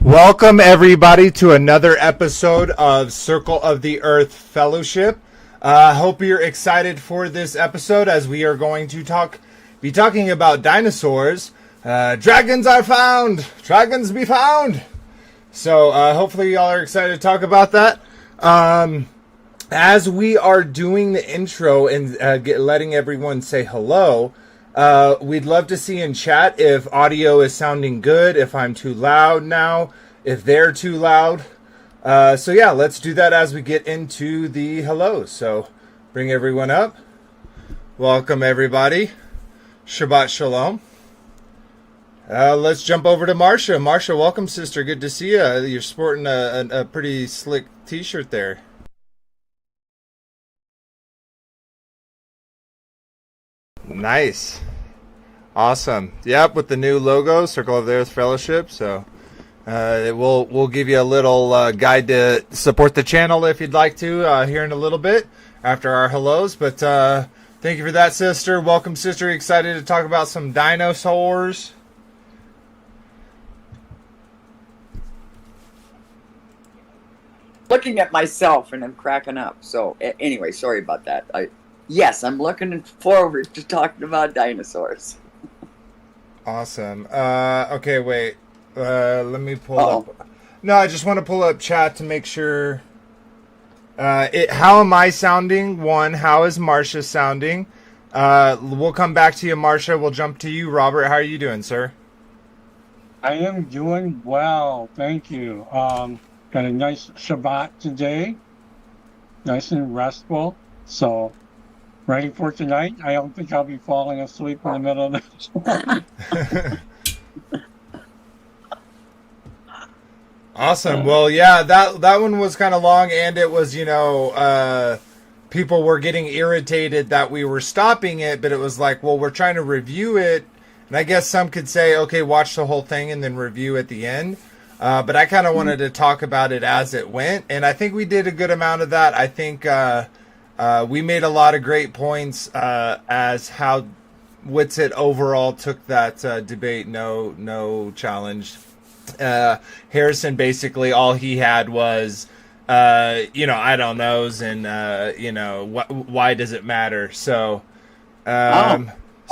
Welcome, everybody, to another episode of Circle of the Earth Fellowship. Hope you're excited for this episode, as we are going to be talking about dinosaurs. Dragons are found! Dragons be found! So, hopefully y'all are excited to talk about that. As we are doing the intro and letting everyone say hello, we'd love to see in chat if audio is sounding good, if I'm too loud now, if they're too loud. So yeah, let's do that as we get into the hellos. So bring everyone up. Welcome everybody. Shabbat Shalom. Let's jump over to Marsha. Marsha, welcome sister. Good to see you. You're sporting a pretty slick t-shirt there. Nice. Awesome. Yep, with the new logo, Circle of the Earth Fellowship. So we'll give you a little guide to support the channel if you'd like to here in a little bit after our hellos. But thank you for that, sister. Welcome, sister. Excited to talk about some dinosaurs. Looking at myself and I'm cracking up. So anyway, sorry about that. Yes, I'm looking forward to talking about dinosaurs. Awesome. Okay, wait. Let me pull up. No, I just want to pull up chat to make sure. How am I sounding? One, how is Marsha sounding? We'll come back to you, Marsha. We'll jump to you, Robert. How are you doing, sir? I am doing well, thank you. Got a nice Shabbat today, nice and restful. So, ready for tonight. I don't think I'll be falling asleep in the middle of the Awesome. Well, yeah, that one was kind of long, and it was, people were getting irritated that we were stopping it, but it was like, well, we're trying to review it, and I guess some could say, okay, watch the whole thing and then review at the end. But I kind of wanted to talk about it as it went, and I think we did a good amount of that. I think we made a lot of great points as how Witsit overall took that debate, no challenge. Harrison basically all he had was I don't knows and why does it matter? So sweet.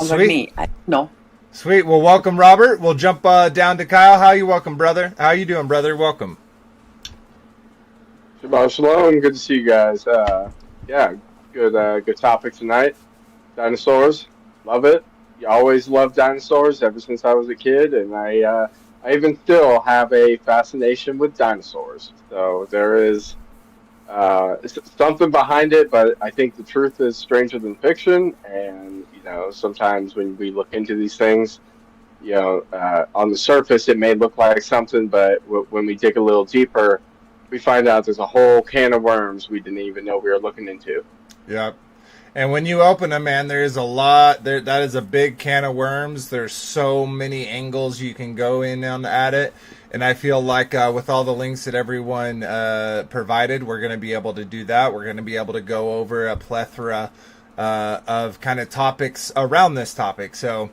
Like me. No. Sweet. Well, welcome, Robert. We'll jump down to Kyle. How you welcome, brother? How you doing, brother? Welcome. Shabbat Shalom. Good to see you guys. Good topic tonight. Dinosaurs. Love it. You always loved dinosaurs ever since I was a kid, and I even still have a fascination with dinosaurs. So there is something behind it, but I think the truth is stranger than fiction. And sometimes when we look into these things, on the surface it may look like something, but when we dig a little deeper, we find out there's a whole can of worms we didn't even know we were looking into. Yep. And when you open them, man, there is a lot. That is a big can of worms. There's so many angles you can go in on at it. And I feel like with all the links that everyone provided, we're going to be able to do that. We're going to be able to go over a plethora of kind of topics around this topic. So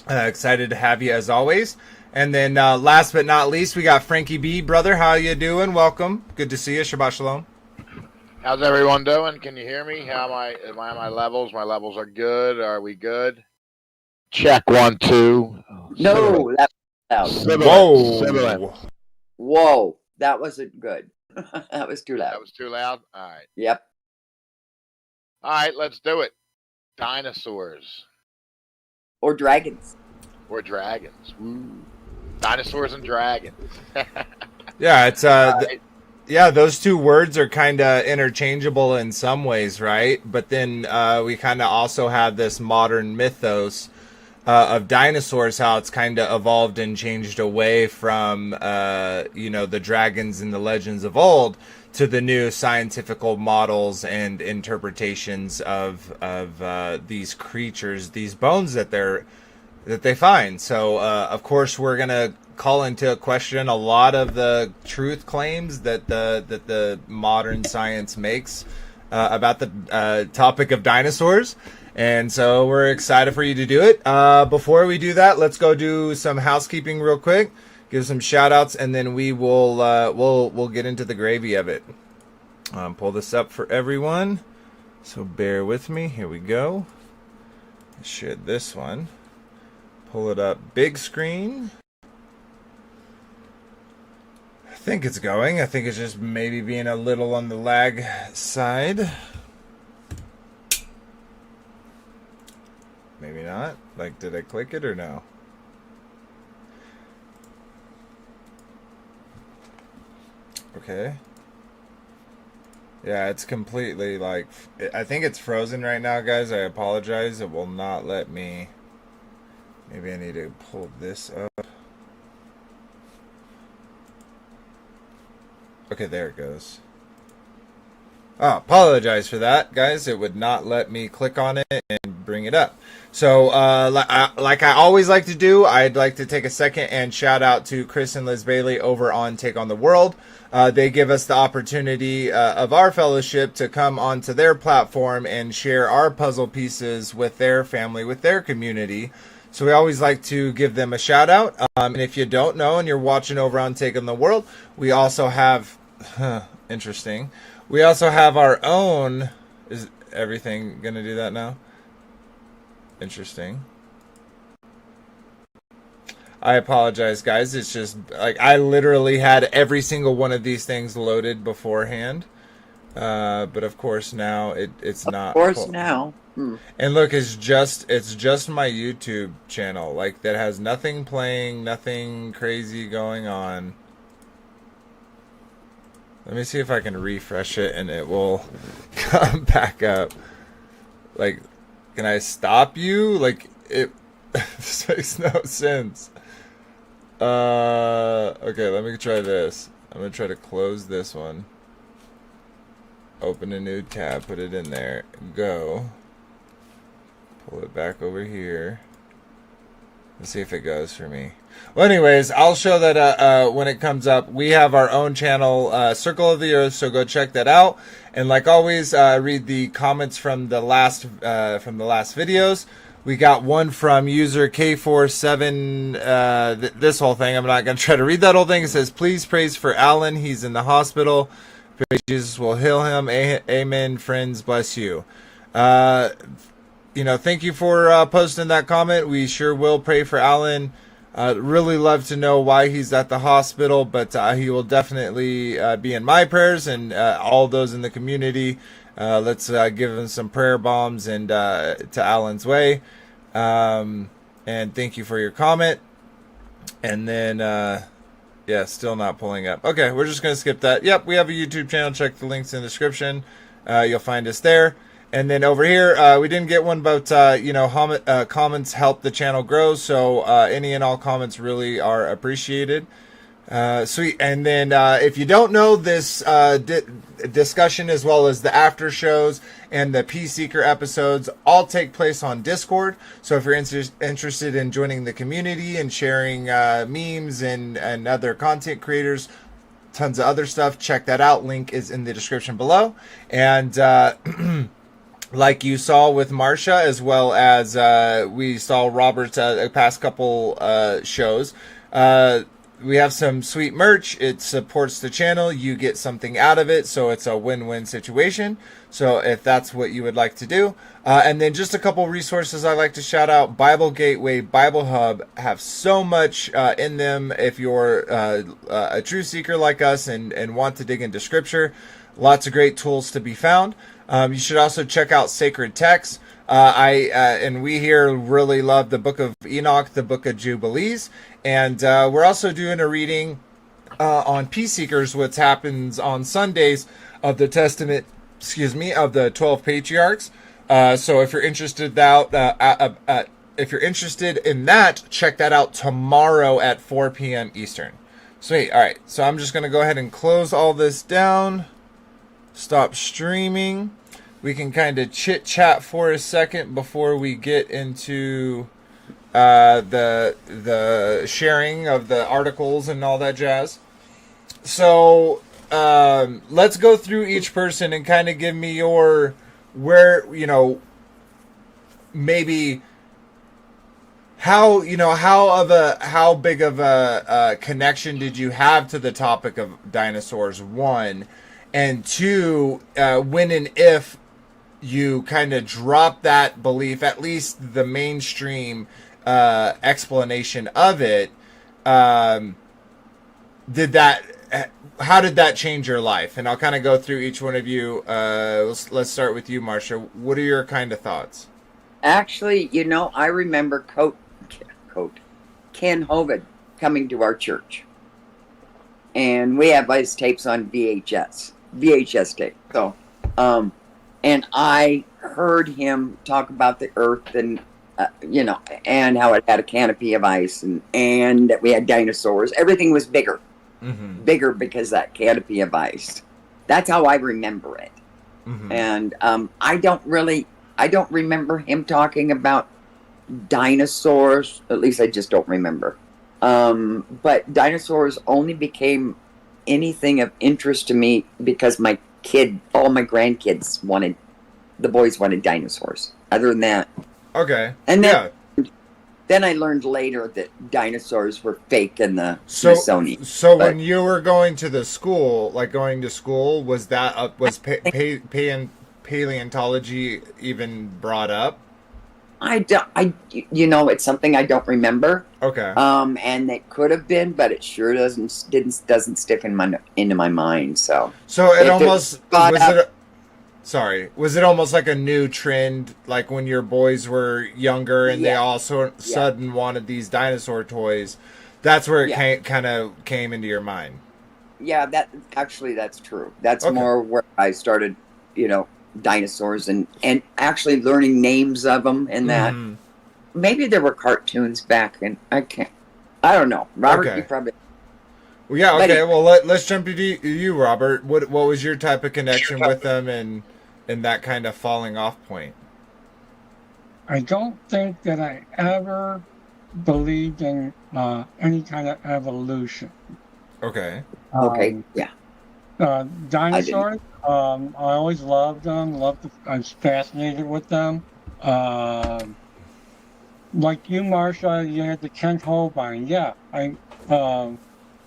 excited to have you as always. And then last but not least, we got Frankie B. Brother, how you doing? Welcome. Good to see you. Shabbat Shalom. How's everyone doing? Can you hear me? Am I at my levels? My levels are good. Are we good? Check 1, 2. No, that's loud. Sibilant. Whoa, that wasn't good. That was too loud. That was too loud? All right. Yep. All right, let's do it. Dinosaurs. Or dragons. Or dragons. Woo. Dinosaurs and dragons. Yeah, it's yeah, those two words are kind of interchangeable in some ways, right? But then we kind of also have this modern mythos of dinosaurs, how it's kind of evolved and changed away from, the dragons and the legends of old to the new scientific models and interpretations of these creatures, these bones that they find. So, of course, we're going to call into question a lot of the truth claims that the modern science makes about the topic of dinosaurs. And so we're excited for you to do it. Before we do that, let's go do some housekeeping real quick. give some shout outs, and then we will we'll get into the gravy of it. Pull this up for everyone, so bear with me. Here we go. Share this one. Pull it up big screen. I think it's going. I think it's just maybe being a little on the lag side. Maybe not. Like, did I click it or no? Okay. Yeah, it's completely like, I think it's frozen right now, guys. I apologize. It will not let me. Maybe I need to pull this up. Okay, there it goes. Oh, apologize for that, guys. It would not let me click on it and bring it up. So, like I always like to do, I'd like to take a second and shout out to Chris and Liz Bailey over on Take on the World. They give us the opportunity of our fellowship to come onto their platform and share our puzzle pieces with their family, with their community. So we always like to give them a shout out. And if you don't know and you're watching over on Take on the World, we also have, interesting. We also have our own, is everything going to do that now? Interesting. I apologize, guys. It's just like I literally had every single one of these things loaded beforehand. But of course now it's not. Of course now. And look, it's just my YouTube channel. Like that has nothing playing, nothing crazy going on. Let me see if I can refresh it and it will come back up. Like, can I stop you? Like, it this makes no sense. Okay, let me try this. I'm going to try to close this one. Open a new tab, put it in there. Go. Pull it back over here. Let's see if it goes for me. Well, anyways, I'll show that when it comes up. We have our own channel, Circle of the Earth, so go check that out. And like always, read the comments from the last videos. We got one from user K47. This whole thing, I'm not going to try to read that whole thing. It says, "Please praise for Alan. He's in the hospital. Pray Jesus will heal him. Amen. Friends, bless you." Thank you for posting that comment. We sure will pray for Alan. Really love to know why he's at the hospital, but he will definitely be in my prayers and all those in the community. Let's give him some prayer bombs and to Alan's way. And thank you for your comment. And then, yeah, still not pulling up. Okay, we're just going to skip that. Yep, we have a YouTube channel. Check the links in the description. You'll find us there. And then over here, we didn't get one, but, comments help the channel grow. So any and all comments really are appreciated. Sweet. And then if you don't know, this discussion as well as the after shows and the Peace Seeker episodes all take place on Discord. So if you're interested in joining the community and sharing memes and other content creators, tons of other stuff, check that out. Link is in the description below. And like you saw with Marsha, as well as we saw Robert's past couple shows, we have some sweet merch. It supports the channel. You get something out of it, so it's a win-win situation. So if that's what you would like to do. And then just a couple resources I like to shout out. Bible Gateway, Bible Hub have so much in them if you're a true seeker like us and want to dig into Scripture. Lots of great tools to be found. You should also check out Sacred Texts. And we here really love the Book of Enoch, the Book of Jubilees. And we're also doing a reading on Peace Seekers, which happens on Sundays of the Testament, of the 12 Patriarchs. So if you're interested in that, check that out tomorrow at 4 p.m. Eastern. Sweet. All right. So I'm just going to go ahead and close all this down. Stop streaming. We can kind of chit chat for a second before we get into the sharing of the articles and all that jazz. So let's go through each person and kind of give me your maybe how how big of a connection did you have to the topic of dinosaurs? One, and two, when and if you kind of drop that belief, at least the mainstream explanation of it, did that? How did that change your life? And I'll kind of go through each one of you. Let's start with you, Marcia. What are your kind of thoughts? Actually, I remember Ken Hovind coming to our church. And we have his tapes on VHS tape. So, and I heard him talk about the earth and, and how it had a canopy of ice and that we had dinosaurs. Everything was bigger. Mm-hmm. Bigger because that canopy of ice. That's how I remember it. Mm-hmm. And I don't remember him talking about dinosaurs. At least I just don't remember. But dinosaurs only became anything of interest to me because all my grandkids wanted dinosaurs. Other than that. Okay. And then I learned later that dinosaurs were fake in the Smithsonian. So when you were going to school, was that paleontology even brought up? It's something I don't remember. Okay. And it could have been, but it sure doesn't stick into my mind. So it almost was it almost like a new trend, like when your boys were younger and they all sudden wanted these dinosaur toys? That's where it kind of came into your mind. Yeah, that's true. That's more where I started, dinosaurs and actually learning names of them and that. Mm. Maybe there were cartoons back and I don't know. Robert, you probably. Well, yeah, okay. Well, let's jump to you, Robert. What was your type of connection with them and that kind of falling off point? I don't think that I ever believed in any kind of evolution. Okay. Dinosaurs. I always loved them. I was fascinated with them. Like you, Marcia, you had the Kent Hovind.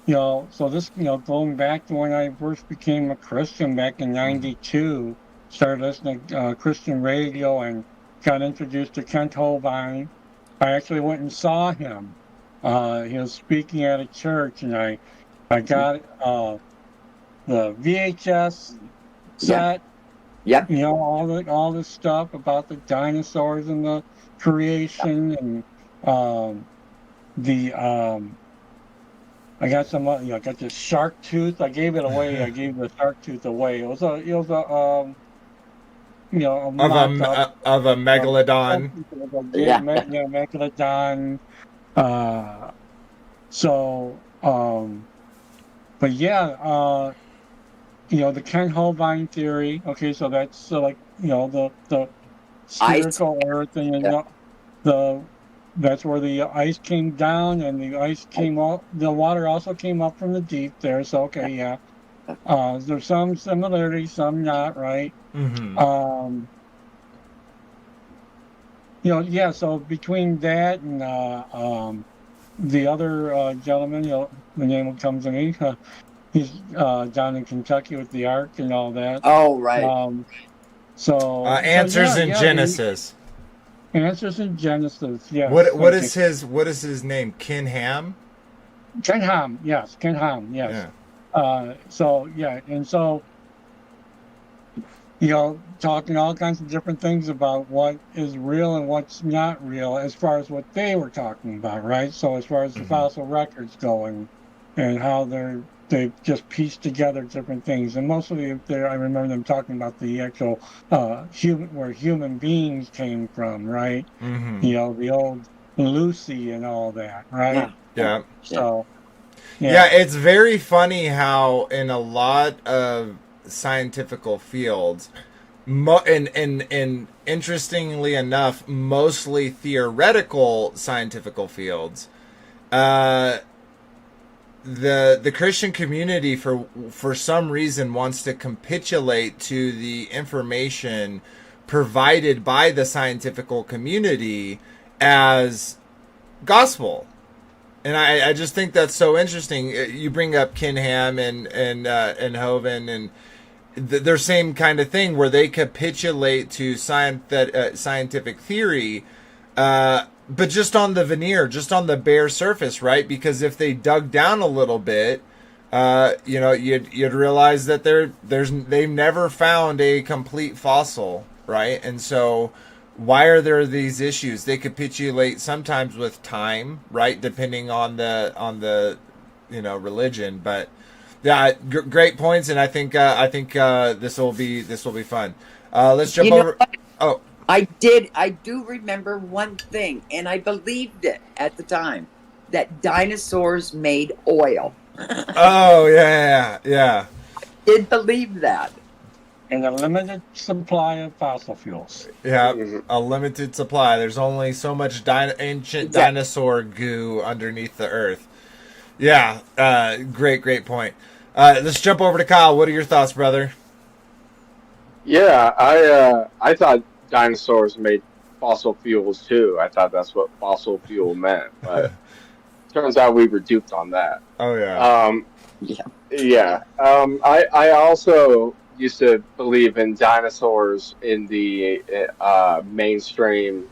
Yeah, so this, going back to when I first became a Christian back in '92, started listening to Christian radio and got introduced to Kent Hovind. I actually went and saw him. He was speaking at a church, and I got the VHS set. Yep. All this stuff about the dinosaurs and the creation and I got some. I got this shark tooth. I gave it away. I gave the shark tooth away. It was a of a megalodon. Megalodon. But yeah, the Kent Hovind theory. Okay, so that's the spherical Earth and that's where the ice came down and the ice came up. The water also came up from the deep there. So okay, yeah. There's some similarities, some not, right? Mm-hmm. So between that and the other gentleman, the name comes to me. He's down in Kentucky with the Ark and all that. Oh, right. Answers in Genesis. Answers in Genesis. Yeah. What is his name? Ken Ham. Ken Ham. Yes. Ken Ham. Yes. Yeah. Talking all kinds of different things about what is real and what's not real as far as what they were talking about, right? So as far as the fossil records go and how they just pieced together different things. And mostly I remember them talking about the actual where human beings came from, right? Mm-hmm. The old Lucy and all that, right? Yeah. So, yeah, it's very funny how in a lot of scientific fields, and interestingly enough, mostly theoretical scientific fields, the Christian community for some reason wants to capitulate to the information provided by the scientific community as gospel. And I just think that's so interesting. You bring up Kinham and Hovind, and their same kind of thing where they capitulate to scientific theory, but just on the veneer, just on the bare surface, right? Because if they dug down a little bit, you'd realize that they've never found a complete fossil, right? And so why are there these issues? They capitulate sometimes with time, right? Depending on the religion, but yeah, great points, and I think this will be fun. Let's jump over. What? Oh, I do remember one thing, and I believed it at the time, that dinosaurs made oil. oh yeah. Did believe that. And a limited supply of fossil fuels. Yeah, Mhm. a limited supply. There's only so much ancient Exactly. dinosaur goo underneath the earth. Yeah, great point. Let's jump over to Kyle. What are your thoughts, brother? Yeah, I thought dinosaurs made fossil fuels too. I thought that's what fossil fuel meant, but turns out we were duped on that. Oh yeah. Yeah. Yeah. I also used to believe in dinosaurs in the mainstream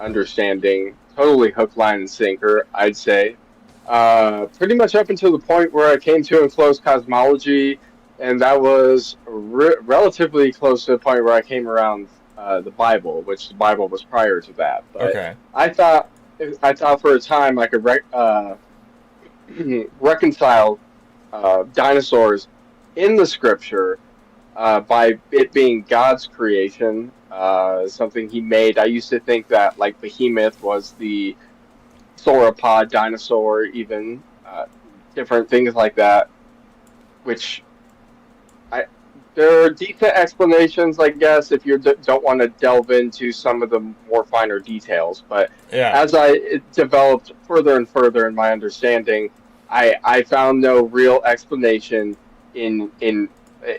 understanding, totally hook, line, and sinker, I'd say. Pretty much up until the point where I came to enclosed cosmology, and that was relatively close to the point where I came around the Bible, which the Bible was prior to that. But Okay. I thought for a time I could reconcile dinosaurs in the scripture by it being God's creation, something He made. I used to think that like Behemoth was the sauropod dinosaur, even different things like that. Which there are decent explanations, I guess, if you don't want to delve into some of the more finer details. But Yeah. as I developed further and further in my understanding, I found no real explanation in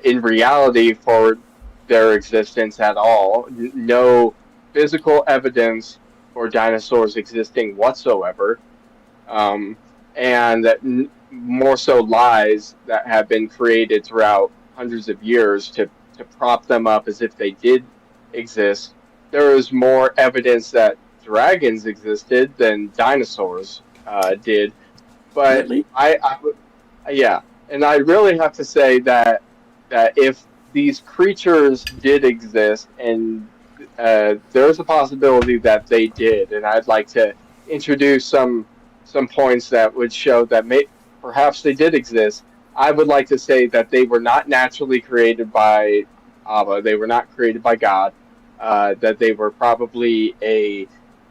reality for their existence at all. No physical evidence for dinosaurs existing whatsoever, and more so lies that have been created throughout hundreds of years to prop them up as if they did exist. There is more evidence that dragons existed than dinosaurs did. But Really? yeah, and I really have to say that if these creatures did exist, and there's a possibility that they did, and I'd like to introduce some points that would show that perhaps they did exist. I would like to say that they were not naturally created by ABBA. They were not created by God. That they were probably a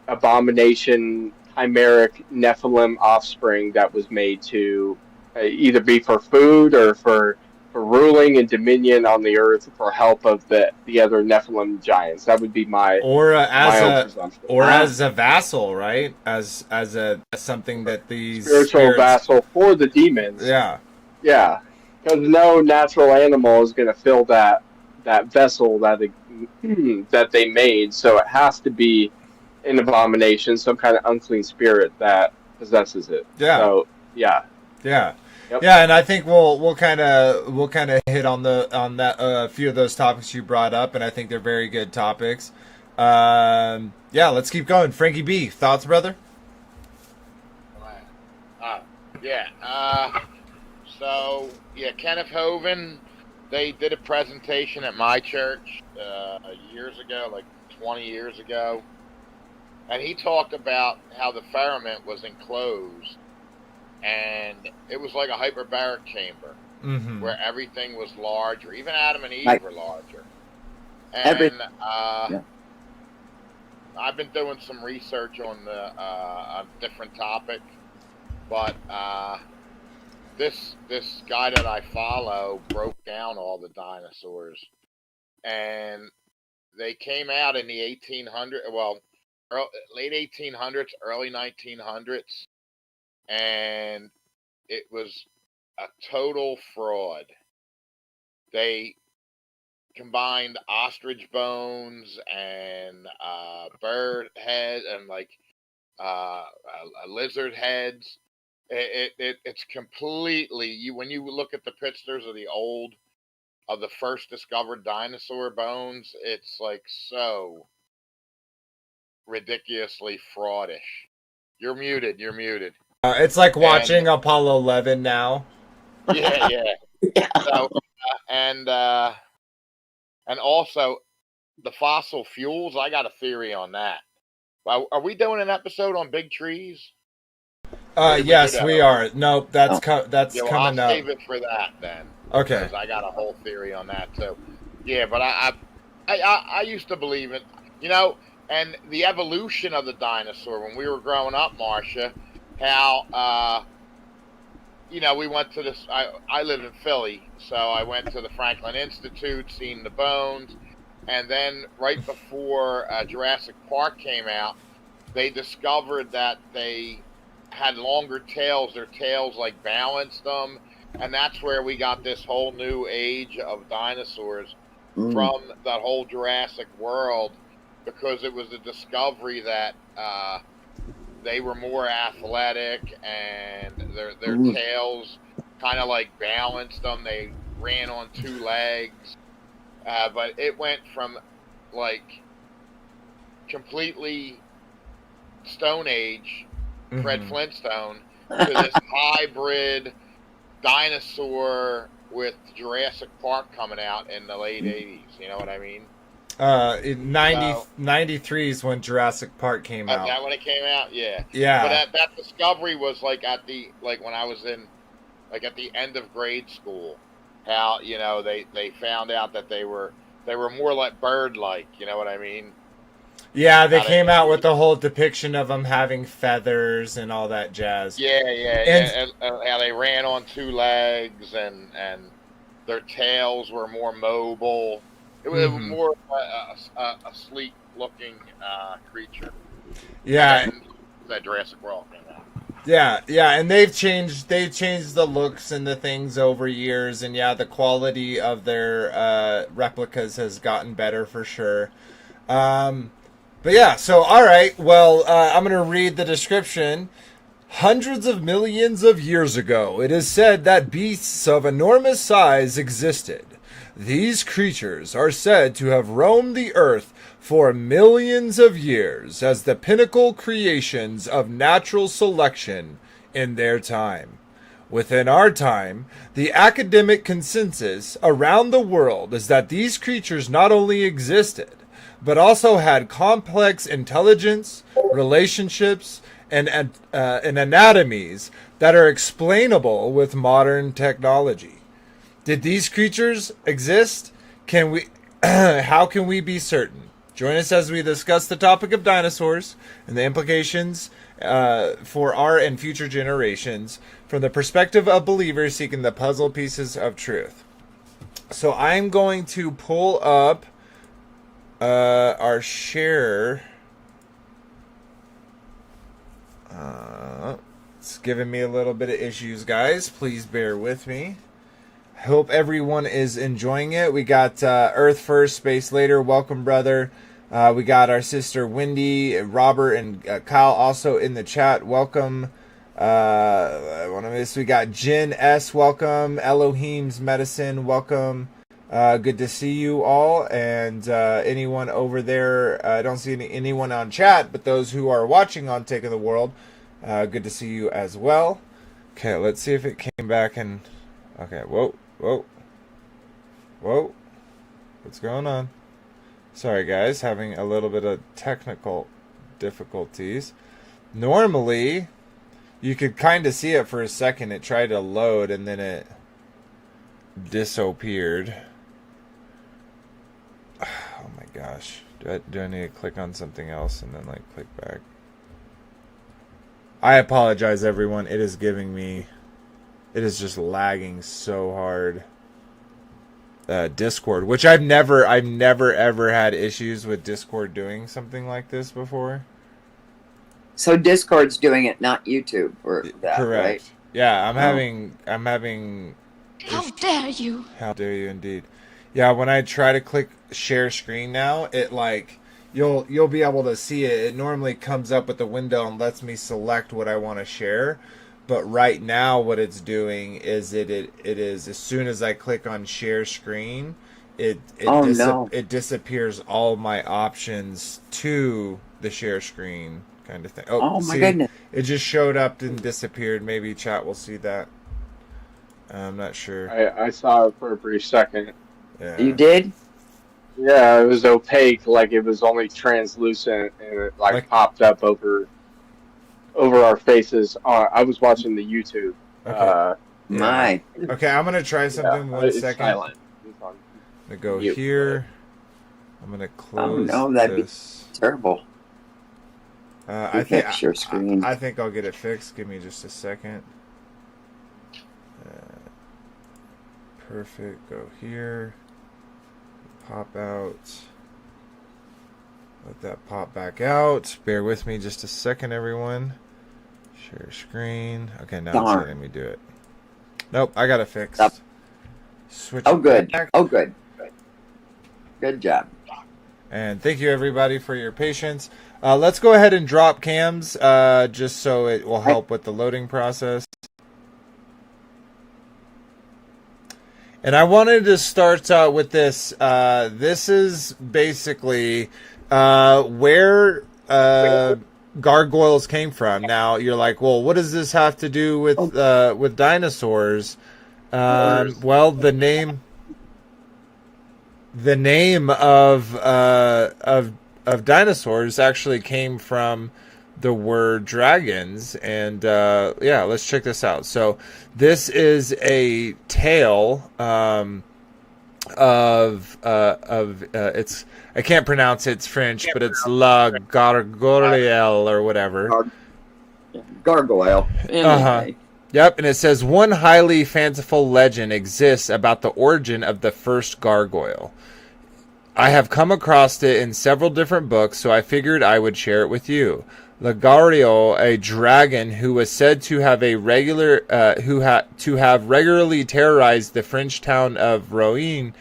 abomination, chimeric Nephilim offspring that was made to either be for food or for ruling and dominion on the earth for help of the other Nephilim giants. That would be my Or my own presumption. as a vassal, right? As something that these Spiritual spirits, vassal for the demons. Yeah. Yeah, because no natural animal is going to fill that vessel that they made. So it has to be an abomination, some kind of unclean spirit that possesses it. Yeah. So yeah. Yep. Yeah, and I think we'll kind of hit on that a few of those topics you brought up, and I think they're very good topics. Yeah, let's keep going. Frankie B, thoughts, brother? So Kenneth Hovind, they did a presentation at my church years ago, like 20 years ago, and he talked about how the firmament was enclosed. And it was like a hyperbaric chamber where everything was larger. Even Adam and Eve were larger. And I've been doing some research on a different topic, but this guy that I follow broke down all the dinosaurs, and they came out in the 1800s, late 1800s, early 1900s. And it was a total fraud. They combined ostrich bones and bird head and like lizard heads. It's completely when you look at the pictures of the first discovered dinosaur bones, it's like so ridiculously fraudish. You're muted. You're muted. It's like watching Apollo 11 now. Yeah, yeah. Yeah. So and also the fossil fuels. I got a theory on that. Are we doing an episode on big trees? Yes, we are. Nope, that's that's I'll coming up. save it for that then. Okay. Because I got a whole theory on that too. Yeah, but I used to believe it, and the evolution of the dinosaur when we were growing up, Marcia, how we went to this. I live in Philly, so I went to the Franklin Institute, seen the bones, and then right before Jurassic Park came out, they discovered that they had longer tails. Their tails like balanced them, and that's where we got this whole new age of dinosaurs from that whole Jurassic world, because it was the discovery that they were more athletic and their tails kind of like balanced them. They ran on two legs, but it went from like completely Stone Age, Fred Flintstone, to this hybrid dinosaur with Jurassic Park coming out in the late 80s. You know what I mean? 93 is when Jurassic Park came out. Is that when it came out? Yeah. Yeah. But that discovery was like when I was in, like at the end of grade school, how, they found out that they were more like bird-like, you know what I mean? Yeah, they came out with the whole depiction of them having feathers and all that jazz. Yeah, and how they ran on two legs and their tails were more mobile. It was more a sleek-looking creature. Yeah, and that Jurassic World came out. Yeah, and they've changed the looks and the things over years, and the quality of their replicas has gotten better for sure. But yeah, so all right, well, I'm going to read the description. Hundreds of millions of years ago, it is said that beasts of enormous size existed. These creatures are said to have roamed the earth for millions of years as the pinnacle creations of natural selection in their time. Within our time, the academic consensus around the world is that these creatures not only existed, but also had complex intelligence, relationships, and anatomies that are explainable with modern technology. Did these creatures exist? How can we be certain? Join us as we discuss the topic of dinosaurs and the implications for our and future generations from the perspective of believers seeking the puzzle pieces of truth. So I'm going to pull up our share. It's giving me a little bit of issues, guys. Please bear with me. Hope everyone is enjoying it. We got Earth First, Space Later. Welcome, brother. We got our sister Wendy, Robert, and Kyle also in the chat. Welcome. We got Jen S. Welcome. Elohim's Medicine. Welcome. Good to see you all. And anyone over there, I don't see anyone on chat, but those who are watching on Taking the World, good to see you as well. Okay, let's see if it came back and... Okay, whoa. What's going on? Sorry, guys, having a little bit of technical difficulties. Normally, you could kind of see it for a second. It tried to load, and then it disappeared. Oh my gosh. Do I need to click on something else and then, click back? I apologize, everyone. It is giving me... It is just lagging so hard. Discord, which I've never ever had issues with Discord doing something like this before. So Discord's doing it, not YouTube, or that, correct? Right? Yeah, I'm having. How dare you? How dare you, indeed. Yeah, when I try to click share screen now, it you'll be able to see it. It normally comes up with the window and lets me select what I want to share. But right now, what it's doing is it is, as soon as I click on share screen, it disappears all my options to the share screen kind of thing. Oh my goodness! It just showed up and disappeared. Maybe chat will see that. I'm not sure. I saw it for a brief second. Yeah. You did? Yeah, it was opaque, like it was only translucent, and it like popped up over our faces. I was watching the YouTube. Okay. My. Okay, I'm gonna try something. One it's second. silent. I'm gonna go here. I'm gonna close. Oh no, that'd this. be terrible. I think share screen. I think I'll get it fixed. Give me just a second. Perfect. Go here. Pop out. Let that pop back out. Bear with me just a second, everyone. Share screen. Okay, now it's letting me do it. Nope, I got it fixed. Switch. Oh, good. Back. Oh, good. Good job. And thank you, everybody, for your patience. Let's go ahead and drop cams, just so it will help with the loading process. And I wanted to start with this. This is basically where gargoyles came from. Now you're like, well, what does this have to do with dinosaurs? Well, the name of dinosaurs actually came from the word dragons, and yeah, let's check this out. So this is a tale of it's, I can't pronounce it's French, but it's La Gargoyle or whatever. Gargoyle. Yep, and it says one highly fanciful legend exists about the origin of the first gargoyle. I have come across it in several different books, so I figured I would share it with you. La Gargoyle, a dragon who was said to have regularly terrorized the French town of Rouen.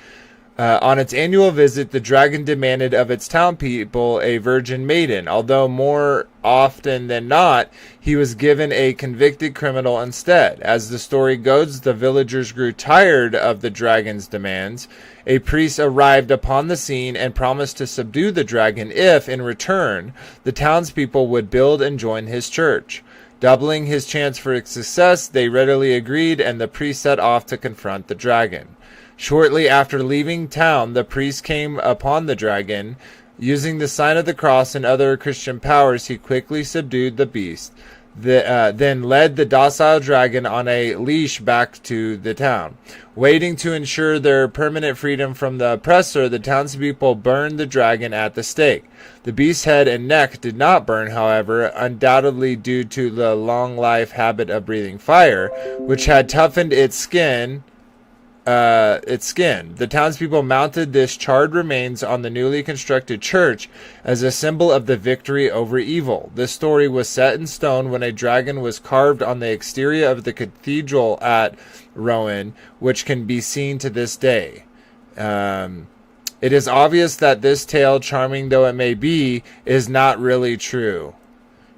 On its annual visit, the dragon demanded of its townspeople a virgin maiden, although more often than not, he was given a convicted criminal instead. As the story goes, the villagers grew tired of the dragon's demands. A priest arrived upon the scene and promised to subdue the dragon if, in return, the townspeople would build and join his church. Doubling his chance for success, they readily agreed, and the priest set off to confront the dragon. Shortly after leaving town, the priest came upon the dragon. Using the sign of the cross and other Christian powers, he quickly subdued the beast, then led the docile dragon on a leash back to the town. Waiting to ensure their permanent freedom from the oppressor, the townspeople burned the dragon at the stake. The beast's head and neck did not burn, however, undoubtedly due to the long life habit of breathing fire, which had toughened its skin. The townspeople mounted this charred remains on the newly constructed church as a symbol of the victory over evil. This story was set in stone when a dragon was carved on the exterior of the cathedral at Rouen, which can be seen to this day. It is obvious that this tale, charming though it may be, is not really true.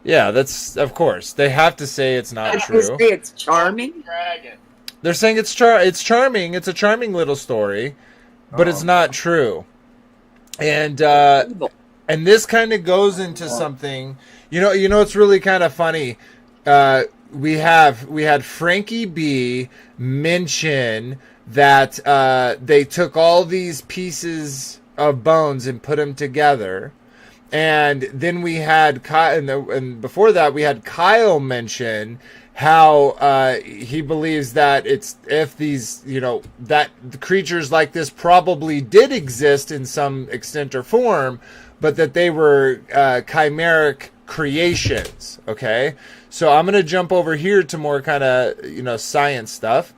Yeah, that's, of course. They have to say it's not true. Say it's charming? Dragon. They're saying it's charming. It's a charming little story, but it's not true. And this kind of goes into something. You know, it's really kind of funny. We had Frankie B mention that they took all these pieces of bones and put them together. And then we had and before that we had Kyle mention how he believes that if these, that the creatures like this probably did exist in some extent or form, but that they were chimeric creations. Okay, so I'm gonna jump over here to more kind of science stuff,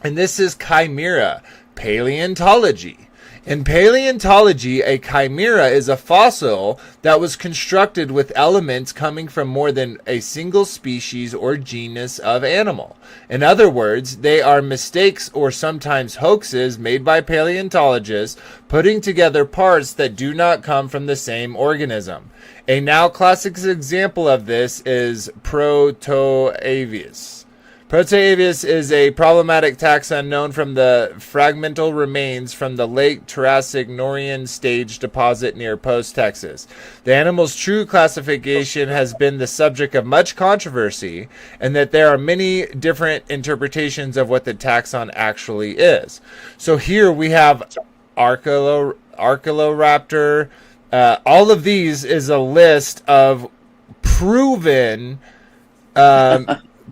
and this is chimera paleontology. In paleontology, a chimera is a fossil that was constructed with elements coming from more than a single species or genus of animal. In other words, they are mistakes or sometimes hoaxes made by paleontologists putting together parts that do not come from the same organism. A now classic example of this is Protoavius. Protoavius is a problematic taxon known from the fragmental remains from the late Triassic Norian stage deposit near Post, Texas. The animal's true classification has been the subject of much controversy, and that there are many different interpretations of what the taxon actually is. So here we have Archaeoraptor. All of these is a list of proven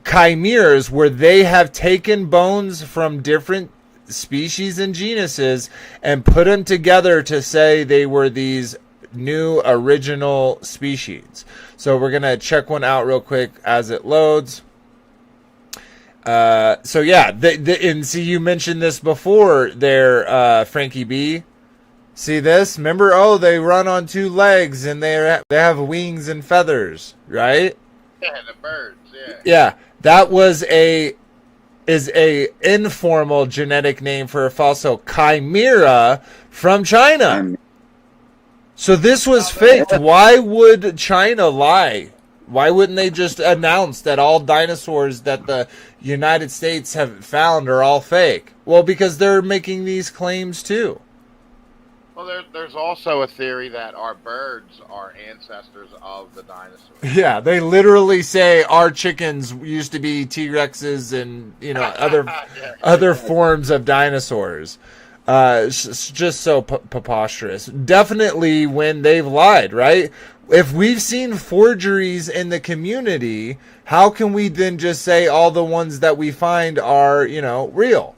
chimeras where they have taken bones from different species and genuses and put them together to say they were these new original species. So we're going to check one out real quick as it loads. So yeah, and see, you mentioned this before there, Frankie B. See this? Remember? Oh, they run on two legs and they have wings and feathers, right? Yeah, the birds. Yeah. Yeah, that is a informal genetic name for a fossil chimera from China. So this was faked. Why would China lie? Why wouldn't they just announce that all dinosaurs that the United States have found are all fake? Well, because they're making these claims too. Well, there's also a theory that our birds are ancestors of the dinosaurs. Yeah, they literally say our chickens used to be T-Rexes and other forms of dinosaurs. It's just so preposterous. Definitely when they've lied, right? If we've seen forgeries in the community, how can we then just say all the ones that we find are, real?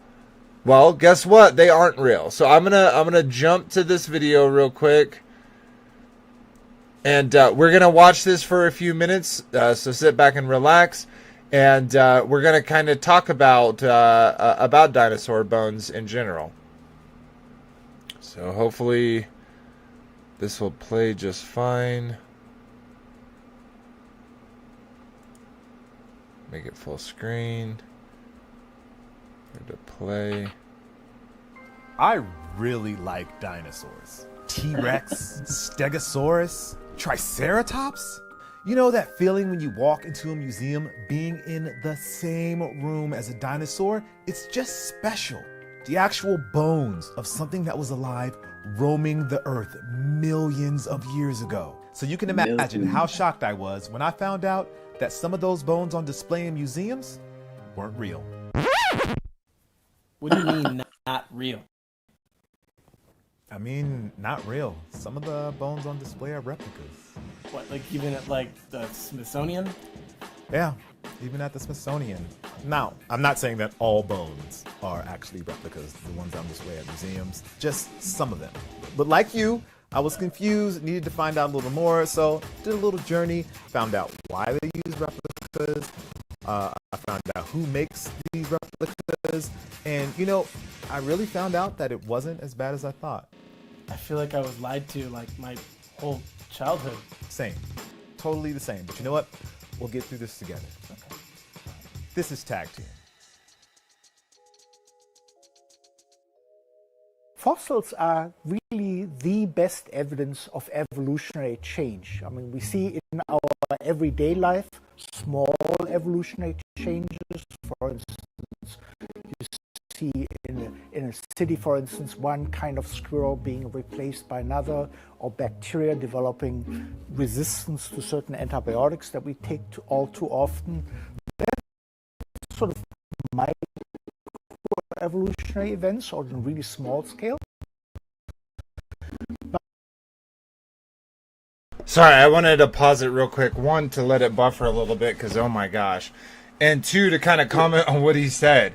Well, guess what? They aren't real. So I'm gonna jump to this video real quick, and we're gonna watch this for a few minutes. So sit back and relax, and we're gonna kind of talk about dinosaur bones in general. So hopefully this will play just fine. Make it full screen. To play. I really like dinosaurs. T-Rex, Stegosaurus, Triceratops. You know that feeling when you walk into a museum being in the same room as a dinosaur? It's just special. The actual bones of something that was alive roaming the earth millions of years ago. So you can imagine how shocked I was when I found out that some of those bones on display in museums weren't real. What do you mean not real? I mean, not real. Some of the bones on display are replicas. What, like even at the Smithsonian? Yeah, even at the Smithsonian. Now, I'm not saying that all bones are actually replicas, the ones on display at museums, just some of them. But like you, I was confused, needed to find out a little more, so did a little journey, found out why they use replicas. I found out who makes these replicas, and I really found out that it wasn't as bad as I thought. I feel like I was lied to like my whole childhood. Same. Totally the same. But you know what? We'll get through this together. Okay. This is Tag Team. Fossils are really the best evidence of evolutionary change. I mean, we see in our everyday life small evolutionary changes. For instance, you see in a city, for instance, one kind of squirrel being replaced by another, or bacteria developing resistance to certain antibiotics that we take all too often. That's sort of microevolutionary events, or in really small scale. Sorry, I wanted to pause it real quick. One, to let it buffer a little bit, because oh my gosh. And two, to kind of comment on what he said.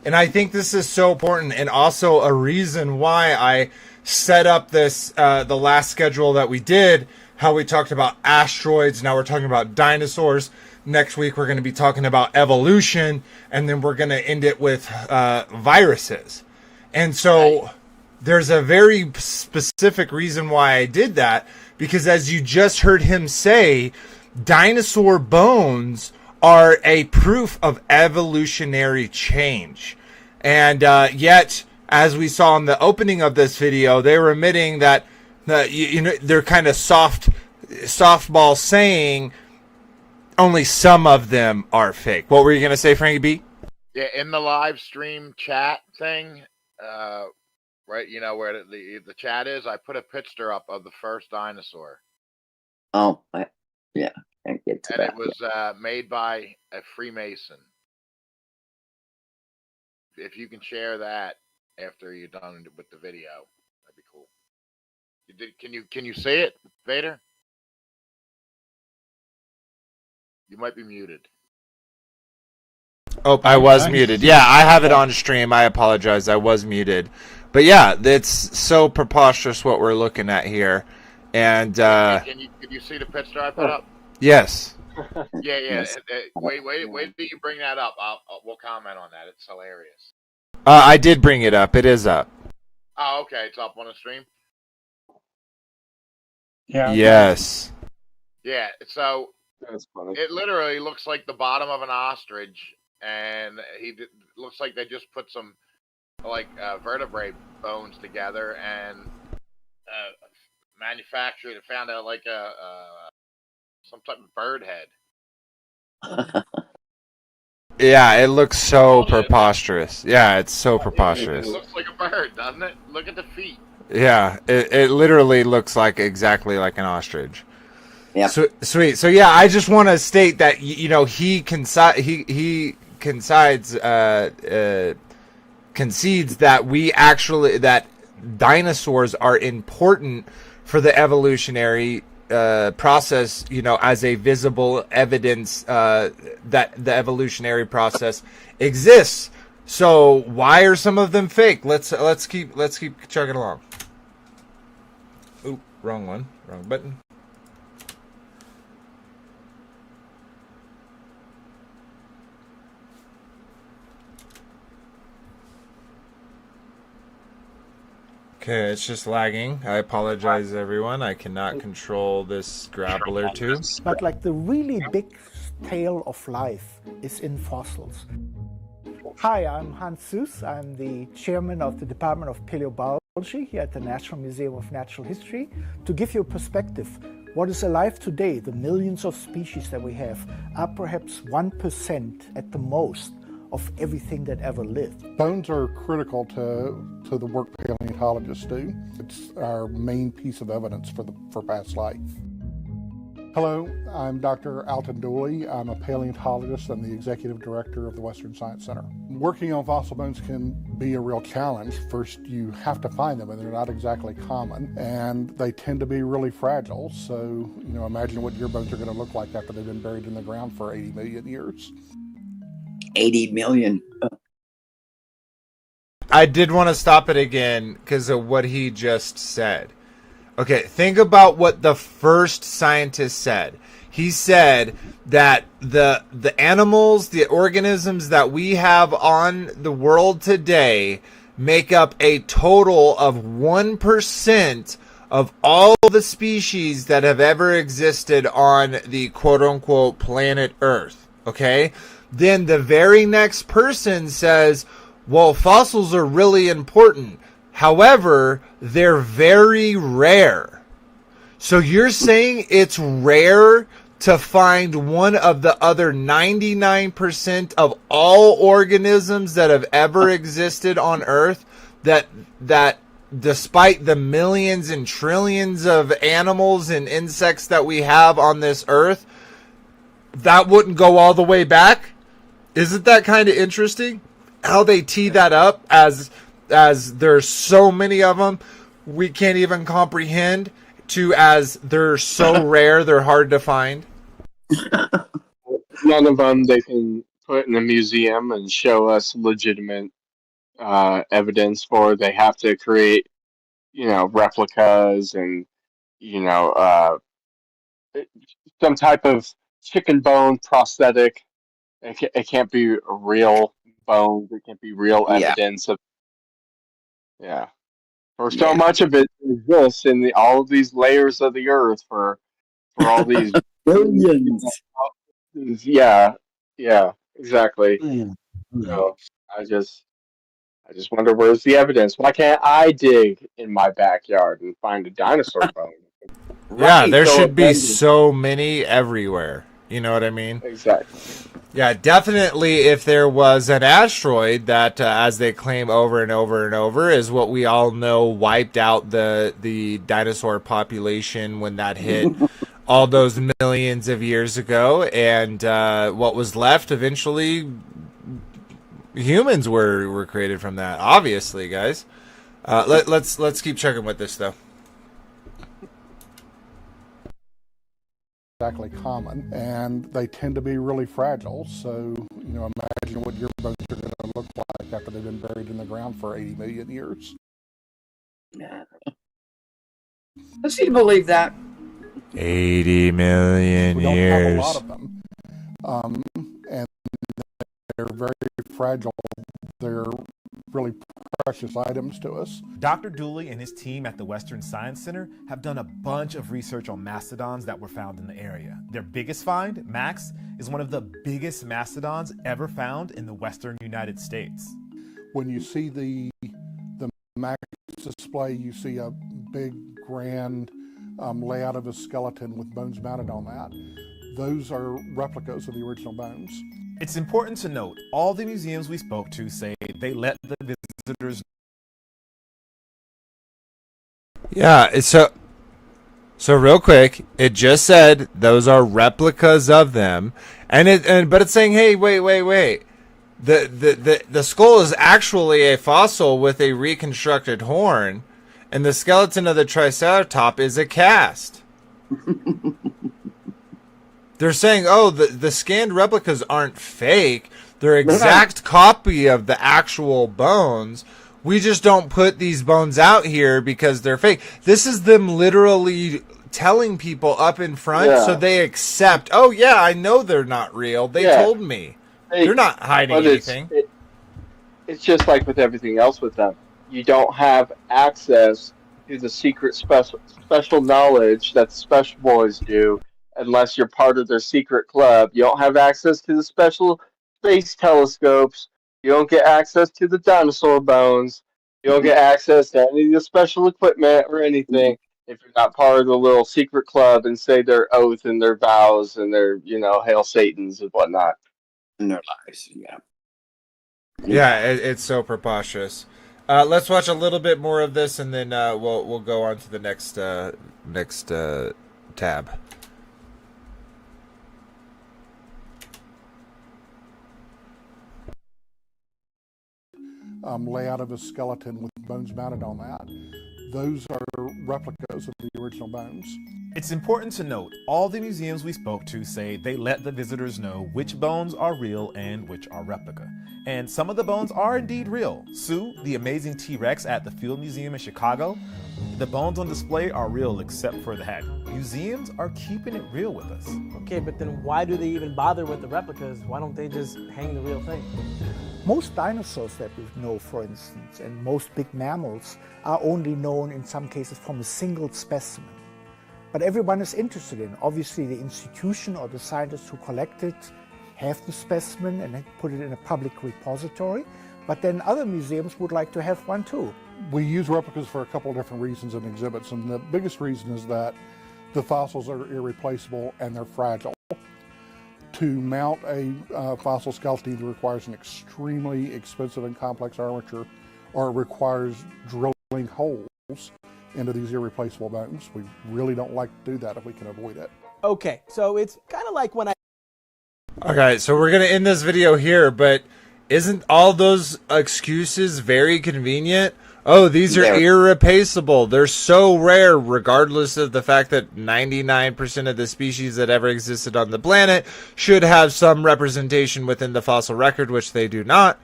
And I think this is so important, and also a reason why I set up this, the last schedule that we did, how we talked about asteroids, now we're talking about dinosaurs. Next week we're going to be talking about evolution, and then we're going to end it with viruses. And so there's a very specific reason why I did that, because as you just heard him say, dinosaur bones are a proof of evolutionary change. And yet, as we saw in the opening of this video, they were admitting that they're kind of softball saying only some of them are fake. What were you going to say, Frankie B? Yeah, in the live stream chat thing, right, where the chat is, I put a picture up of the first dinosaur. Oh, yeah, I get to and that. it was made by a Freemason. If you can share that after you're done with the video, that'd be cool. Can you see it, Vader? You might be muted. Oh, I was muted. Yeah, I have it on stream. I apologize. I was muted. But yeah, it's so preposterous what we're looking at here. And can you see the picture I put up? Yes. Yeah. Yes. Wait till you bring that up. We'll comment on that. It's hilarious. I did bring it up. It is up. Oh, okay. It's up on the stream. Yeah. Yes. Yeah. So That's funny. it literally looks like the bottom of an ostrich, and looks like they just put some vertebrae bones together and manufactured and found out like some type of bird head. Yeah, it looks so preposterous. Yeah, it's so preposterous. It looks like a bird, doesn't it? Look at the feet. Yeah, it literally looks like exactly like an ostrich. Yeah. So, sweet. So yeah, I just want to state that he concedes that dinosaurs are important for the evolutionary process, as a visible evidence that the evolutionary process exists. So why are some of them fake? Let's keep chugging along. Oop, wrong one, wrong button. Okay, it's just lagging. I apologize, everyone. I cannot control this grappler too. But like the really big tale of life is in fossils. Hi, I'm Hans Süß. I'm the chairman of the Department of Paleobiology here at the National Museum of Natural History. To give you a perspective, what is alive today, the millions of species that we have, are perhaps 1% at the most of everything that ever lived. Bones are critical to the work paleontologists do. It's our main piece of evidence for past life. Hello, I'm Dr. Alton Dooley. I'm a paleontologist and the executive director of the Western Science Center. Working on fossil bones can be a real challenge. First, you have to find them, and they're not exactly common, and they tend to be really fragile. So, imagine what your bones are going to look like after they've been buried in the ground for 80 million years. 80 million. I did want to stop it again because of what he just said. Okay, think about what the first scientist said. He said that the animals, the organisms that we have on the world today make up a total of 1% of all the species that have ever existed on the quote-unquote planet Earth. Okay? Then the very next person says, well, fossils are really important. However, they're very rare. So you're saying it's rare to find one of the other 99% of all organisms that have ever existed on Earth that despite the millions and trillions of animals and insects that we have on this Earth, that wouldn't go all the way back? Isn't that kind of interesting? How they tee that up as there's so many of them we can't even comprehend, to as they're so rare they're hard to find. None of them they can put in a museum and show us legitimate evidence for. They have to create, replicas and, some type of chicken bone prosthetic. It can't be real bones. It can't be real evidence of. Yeah. For so much of it exists in all of these layers of the earth for all these Billions. yeah, yeah, exactly. Mm. So I just wonder where's the evidence. Why can't I dig in my backyard and find a dinosaur bone? Yeah, there So should be abundant. so many everywhere. You know what I mean? Exactly. Yeah, definitely. If there was an asteroid that, as they claim over and over and over, is what we all know wiped out the dinosaur population when that hit all those millions of years ago, and what was left eventually, humans were created from that. Obviously, guys. Let's keep checking with this though. Exactly common, and they tend to be really fragile. So, imagine what your bones are going to look like after they've been buried in the ground for 80 million years. Does he believe that? 80 million We don't years. have a lot of them, and they're very fragile. They're really precious items to us. Dr. Dooley and his team at the Western Science Center have done a bunch of research on mastodons that were found in the area. Their biggest find, Max, is one of the biggest mastodons ever found in the Western United States. When you see the Max display, you see a big, grand layout of a skeleton with bones mounted on that. Those are replicas of the original bones. It's important to note, all the museums we spoke to say they let the visitors. Yeah, so real quick, it just said those are replicas of them, but it's saying, hey, wait. The skull is actually a fossil with a reconstructed horn, and the skeleton of the Triceratops is a cast. They're saying, oh, the scanned replicas aren't fake. They're exact copy of the actual bones. We just don't put these bones out here because they're fake. This is them literally telling people up in front so they accept, oh, yeah, I know they're not real. They told me. They're not hiding anything. It's just like with everything else with them. You don't have access to the secret special knowledge that the special boys do unless you're part of their secret club. You don't have access to the special space telescopes. You don't get access to the dinosaur bones. You don't get access to any of the special equipment or anything if you're not part of the little secret club and say their oath and their vows and their, Hail Satans and whatnot. And their lives, yeah. Yeah, it's so preposterous. Let's watch a little bit more of this, and then we'll go on to the next tab. Layout of a skeleton with bones mounted on that. Those are replicas of the original bones. It's important to note, all the museums we spoke to say they let the visitors know which bones are real and which are replica. And some of the bones are indeed real. Sue, the amazing T-Rex at the Field Museum in Chicago, the bones on display are real except for the head. Museums are keeping it real with us. Okay, but then why do they even bother with the replicas? Why don't they just hang the real thing? Most dinosaurs that we know, for instance, and most big mammals are only known in some cases from a single specimen. But everyone is interested in. Obviously, the institution or the scientists who collect it have the specimen and put it in a public repository. But then other museums would like to have one too. We use replicas for a couple of different reasons in exhibits, and the biggest reason is that the fossils are irreplaceable and they're fragile. To mount a fossil skeleton requires an extremely expensive and complex armature, or it requires drilling holes into these irreplaceable bones. We really don't like to do that if we can avoid it. Okay, so it's kind of like when I... Okay, so we're going to end this video here, but isn't all those excuses very convenient? Oh, these are irreplaceable. They're so rare, regardless of the fact that 99% of the species that ever existed on the planet should have some representation within the fossil record, which they do not.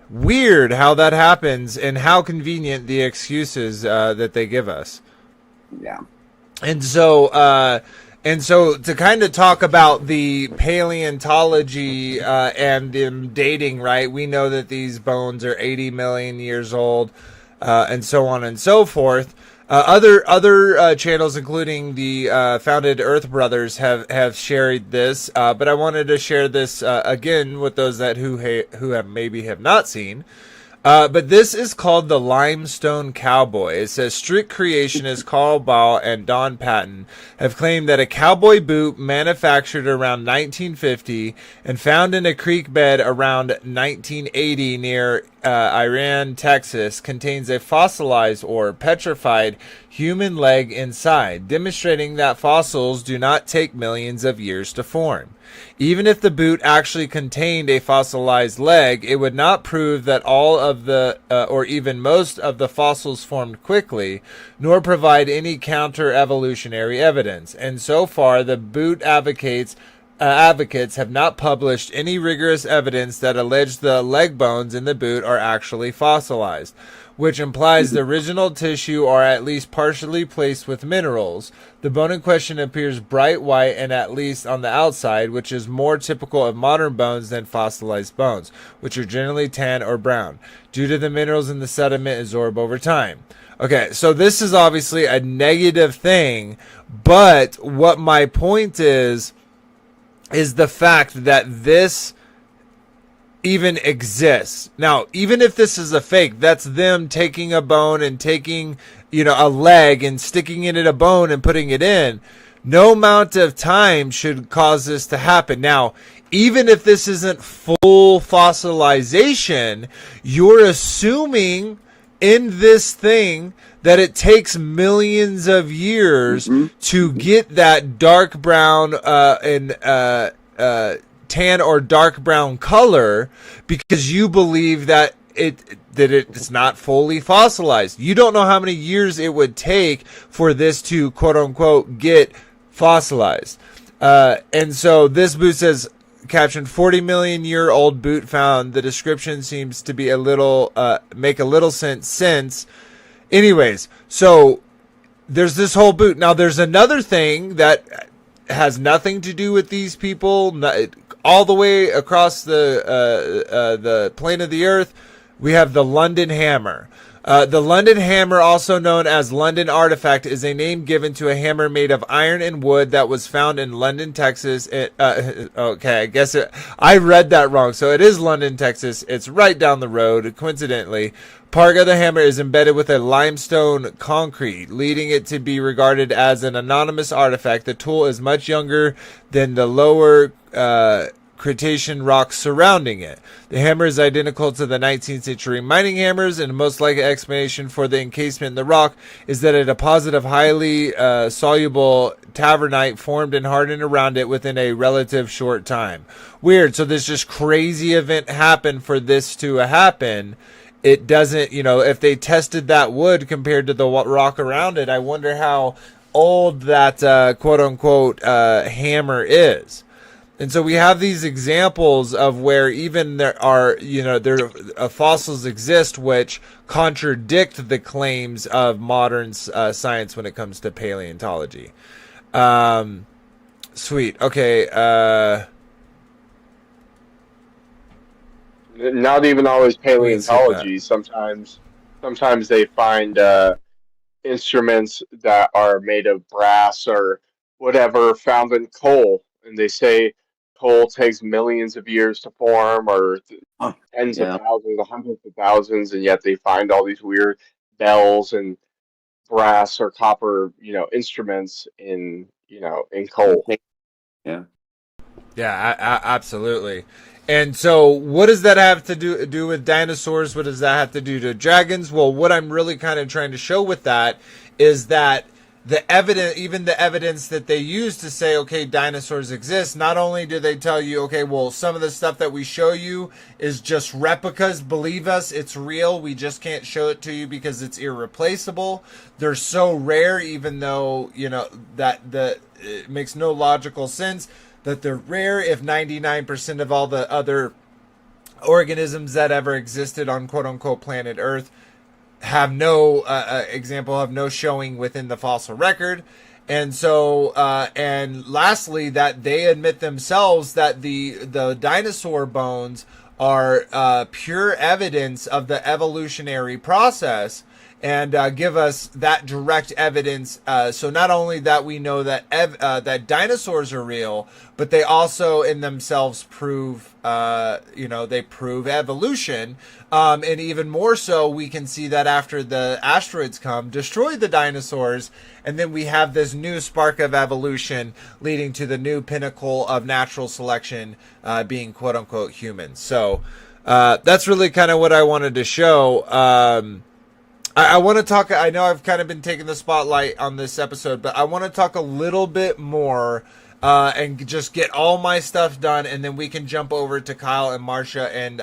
Weird how that happens and how convenient the excuses that they give us. Yeah. And so to kind of talk about the paleontology and them dating, right? We know that these bones are 80 million years old. and so on and so forth. Other channels, including the Founded Earth Brothers, have shared this, but I wanted to share this again with those that who have not seen. But this is called the Limestone Cowboy. It says strict creationists Carl Ball and Don Patton have claimed that a cowboy boot manufactured around 1950 and found in a creek bed around 1980 near Iran, Texas, contains a fossilized or petrified human leg inside, demonstrating that fossils do not take millions of years to form. Even if the boot actually contained a fossilized leg, it would not prove that all of the, or even most of the fossils formed quickly, nor provide any counter-evolutionary evidence. And so far, the boot advocates have not published any rigorous evidence that allege the leg bones in the boot are actually fossilized, which implies the original tissue are at least partially placed with minerals. The bone in question appears bright white and at least on the outside, which is more typical of modern bones than fossilized bones, which are generally tan or brown, due to the minerals in the sediment absorb over time. Okay, so this is obviously a negative thing, but what my point is the fact that this even exists. Now, even if this is a fake, that's them taking a bone and taking, a leg and sticking it in a bone and putting it in. No amount of time should cause this to happen. Now, even if this isn't full fossilization, you're assuming in this thing that it takes millions of years to get that dark brown and tan or dark brown color, because you believe that it's not fully fossilized. You don't know how many years it would take for this to quote unquote get fossilized. And so this boot says, captioned 40 million year old boot found. The description seems to be make a little sense. Anyways, so there's this whole boot. Now there's another thing that has nothing to do with these people. All the way across the plane of the earth, we have the London Hammer. The London Hammer, also known as London Artifact, is a name given to a hammer made of iron and wood that was found in London, Texas. Okay, I guess I read that wrong. So it is London, Texas. It's right down the road, coincidentally. Part of the hammer is embedded with a limestone concrete, leading it to be regarded as an anonymous artifact. The tool is much younger than the lower Cretaceous rocks surrounding it. The hammer is identical to the 19th century mining hammers, and the most likely explanation for the encasement in the rock is that a deposit of highly soluble tavernite formed and hardened around it within a relative short time. Weird. So this just crazy event happened for this to happen. It doesn't, if they tested that wood compared to the rock around it, I wonder how old that quote unquote hammer is. And so we have these examples of where even there are, fossils exist which contradict the claims of modern science when it comes to paleontology. Sweet. Okay. Not even always paleontology. Sometimes they find instruments that are made of brass or whatever found in coal, and they say coal takes millions of years to form, or tens of thousands, or hundreds of thousands, and yet they find all these weird bells and brass or copper, instruments in coal. Yeah. Yeah, absolutely. And so what does that have to do with dinosaurs? What does that have to do to dragons? Well, what I'm really kind of trying to show with that is that the evidence that they use to say, okay, dinosaurs exist, not only do they tell you, okay, well, some of the stuff that we show you is just replicas. Believe us, it's real. We just can't show it to you because it's irreplaceable. They're so rare, even though, that it makes no logical sense that they're rare if 99% of all the other organisms that ever existed on quote unquote planet Earth have no have no showing within the fossil record. And so and lastly, that they admit themselves that the dinosaur bones are pure evidence of the evolutionary process, and give us that direct evidence. So not only that we know that that dinosaurs are real, but they also in themselves prove, they prove evolution. And even more so, we can see that after the asteroids come, destroy the dinosaurs, and then we have this new spark of evolution leading to the new pinnacle of natural selection, being quote unquote humans. So that's really kind of what I wanted to show. I want to talk, I know I've kind of been taking the spotlight on this episode, but I want to talk a little bit more and just get all my stuff done, and then we can jump over to Kyle and Marcia and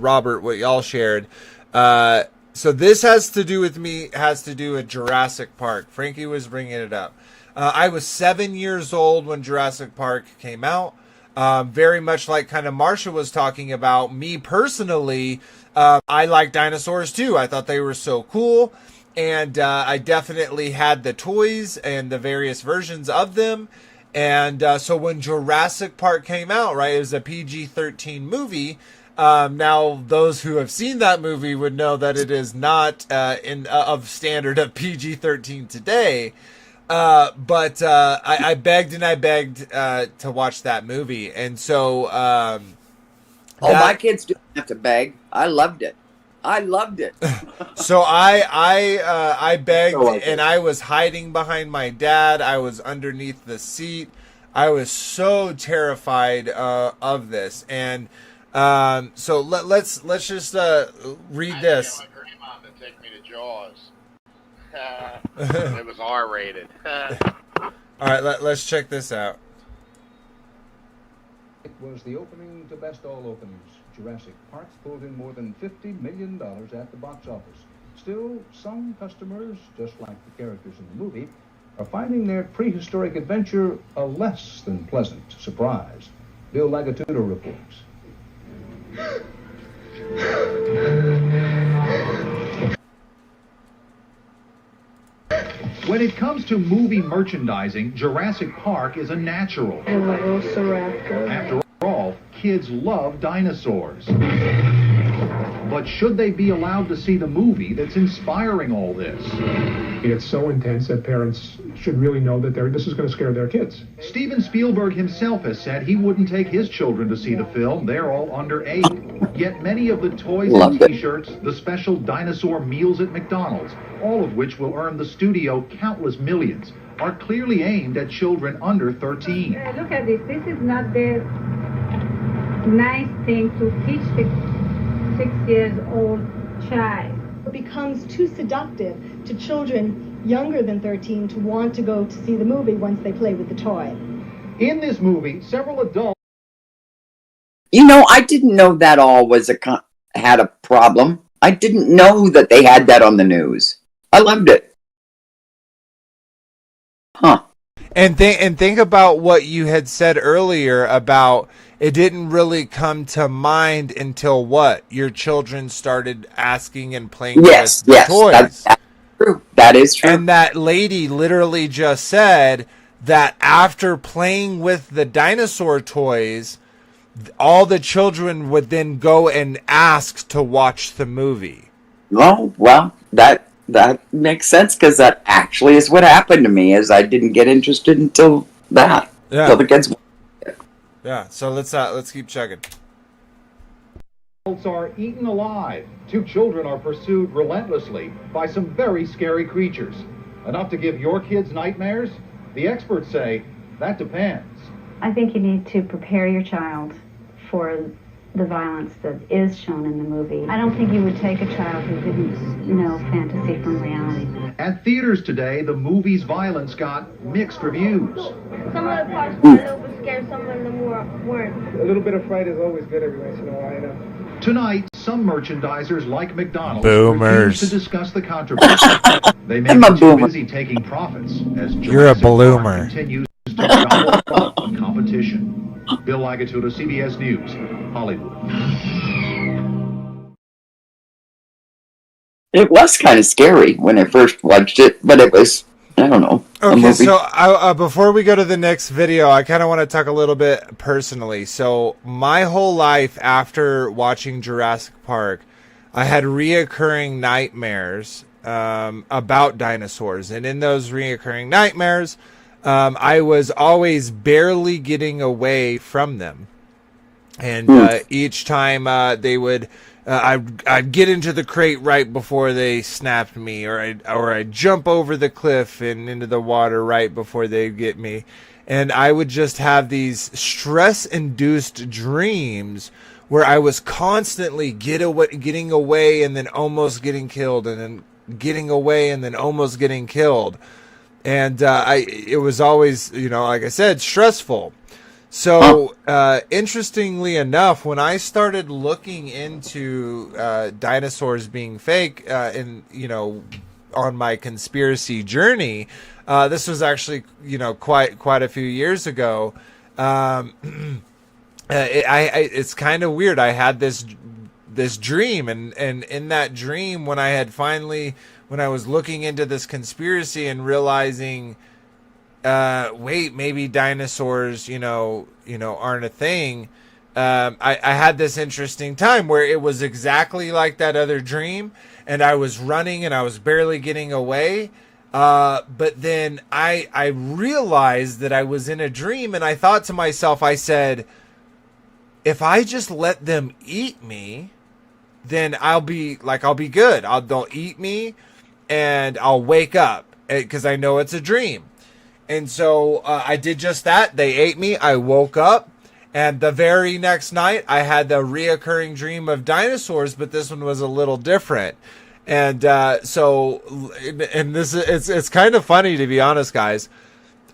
Robert, what y'all shared. So this has to do with Jurassic Park. Frankie was bringing it up. I was 7 years old when Jurassic Park came out. Very much like kind of Marcia was talking about, me personally, I like dinosaurs too. I thought they were so cool, and I definitely had the toys and the various versions of them. And so when Jurassic Park came out, right, it was a PG-13 movie. Now, those who have seen that movie would know that it is not of standard of PG-13 today. But I begged and I begged to watch that movie, and so my kids didn't have to beg. I loved it. So I begged, and I was hiding behind my dad. I was underneath the seat. I was so terrified of this, and so let's just read this. I got my grandma to take me to Jaws. It was R-rated. All right, let's check this out. It was the opening to best all openings. Jurassic Park pulled in more than $50 million at the box office. Still, some customers, just like the characters in the movie, are finding their prehistoric adventure a less than pleasant surprise. Bill Lagatudo reports. When it comes to movie merchandising, Jurassic Park is a natural. After all, kids love dinosaurs. But should they be allowed to see the movie that's inspiring all this? It's so intense that parents should really know that this is going to scare their kids. Steven Spielberg himself has said he wouldn't take his children to see the film. They're all under 8. Yet many of the toys and t-shirts, the special dinosaur meals at McDonald's, all of which will earn the studio countless millions, are clearly aimed at children under 13. Look at this. This is not the nice thing to teach the 6-year-old child. It becomes too seductive to children younger than 13 to want to go to see the movie once they play with the toy. In this movie, several adults... I didn't know that all had a problem. I didn't know that they had that on the news. I loved it. Huh. And think about what you had said earlier about it didn't really come to mind until what? Your children started asking and playing with the toys. That's true. That is true. And that lady literally just said that after playing with the dinosaur toys, all the children would then go and ask to watch the movie. Oh, well, that makes sense, because that actually is what happened to me. Is I didn't get interested until that. Yeah. Until the kids. Yeah. So let's keep checking. Adults are eaten alive. 2 children are pursued relentlessly by some very scary creatures. Enough to give your kids nightmares? The experts say that depends. I think you need to prepare your child for the violence that is shown in the movie. I don't think you would take a child who didn't know fantasy from reality. At theaters today, the movie's violence got mixed reviews. Some of the parts were a little bit scary, some of them weren't. A little bit of fright is always good every once in a while, Tonight, some merchandisers like McDonald's Boomers. refuse to discuss the controversy. They may be too busy taking profits as You're a Jurassic Park bloomer. continues to gobble up competition. Bill Lagatudo, CBS News, Hollywood. It was kind of scary when I first watched it, but it was, I don't know. Okay, so before we go to the next video, I kind of want to talk a little bit personally. So my whole life after watching Jurassic Park, I had reoccurring nightmares about dinosaurs. And in those reoccurring nightmares, I was always barely getting away from them. And each time they would, I'd get into the crate right before they snapped me, or I'd jump over the cliff and into the water right before they'd get me. And I would just have these stress-induced dreams where I was constantly getting away and then almost getting killed, and then getting away and then almost getting killed. And it was always, like I said, stressful. So, interestingly enough, when I started looking into dinosaurs being fake, on my conspiracy journey, this was actually, quite a few years ago. It's kind of weird. I had this dream, and in that dream, when I was looking into this conspiracy and realizing, wait, maybe dinosaurs, aren't a thing. I had this interesting time where it was exactly like that other dream, and I was running and I was barely getting away. But then I realized that I was in a dream, and I thought to myself, I said, if I just let them eat me, then I'll be good. They'll eat me and I'll wake up, because I know it's a dream. And so I did just that. They ate me. I woke up, and the very next night I had the reoccurring dream of dinosaurs, but this one was a little different. And it's kind of funny, to be honest, guys.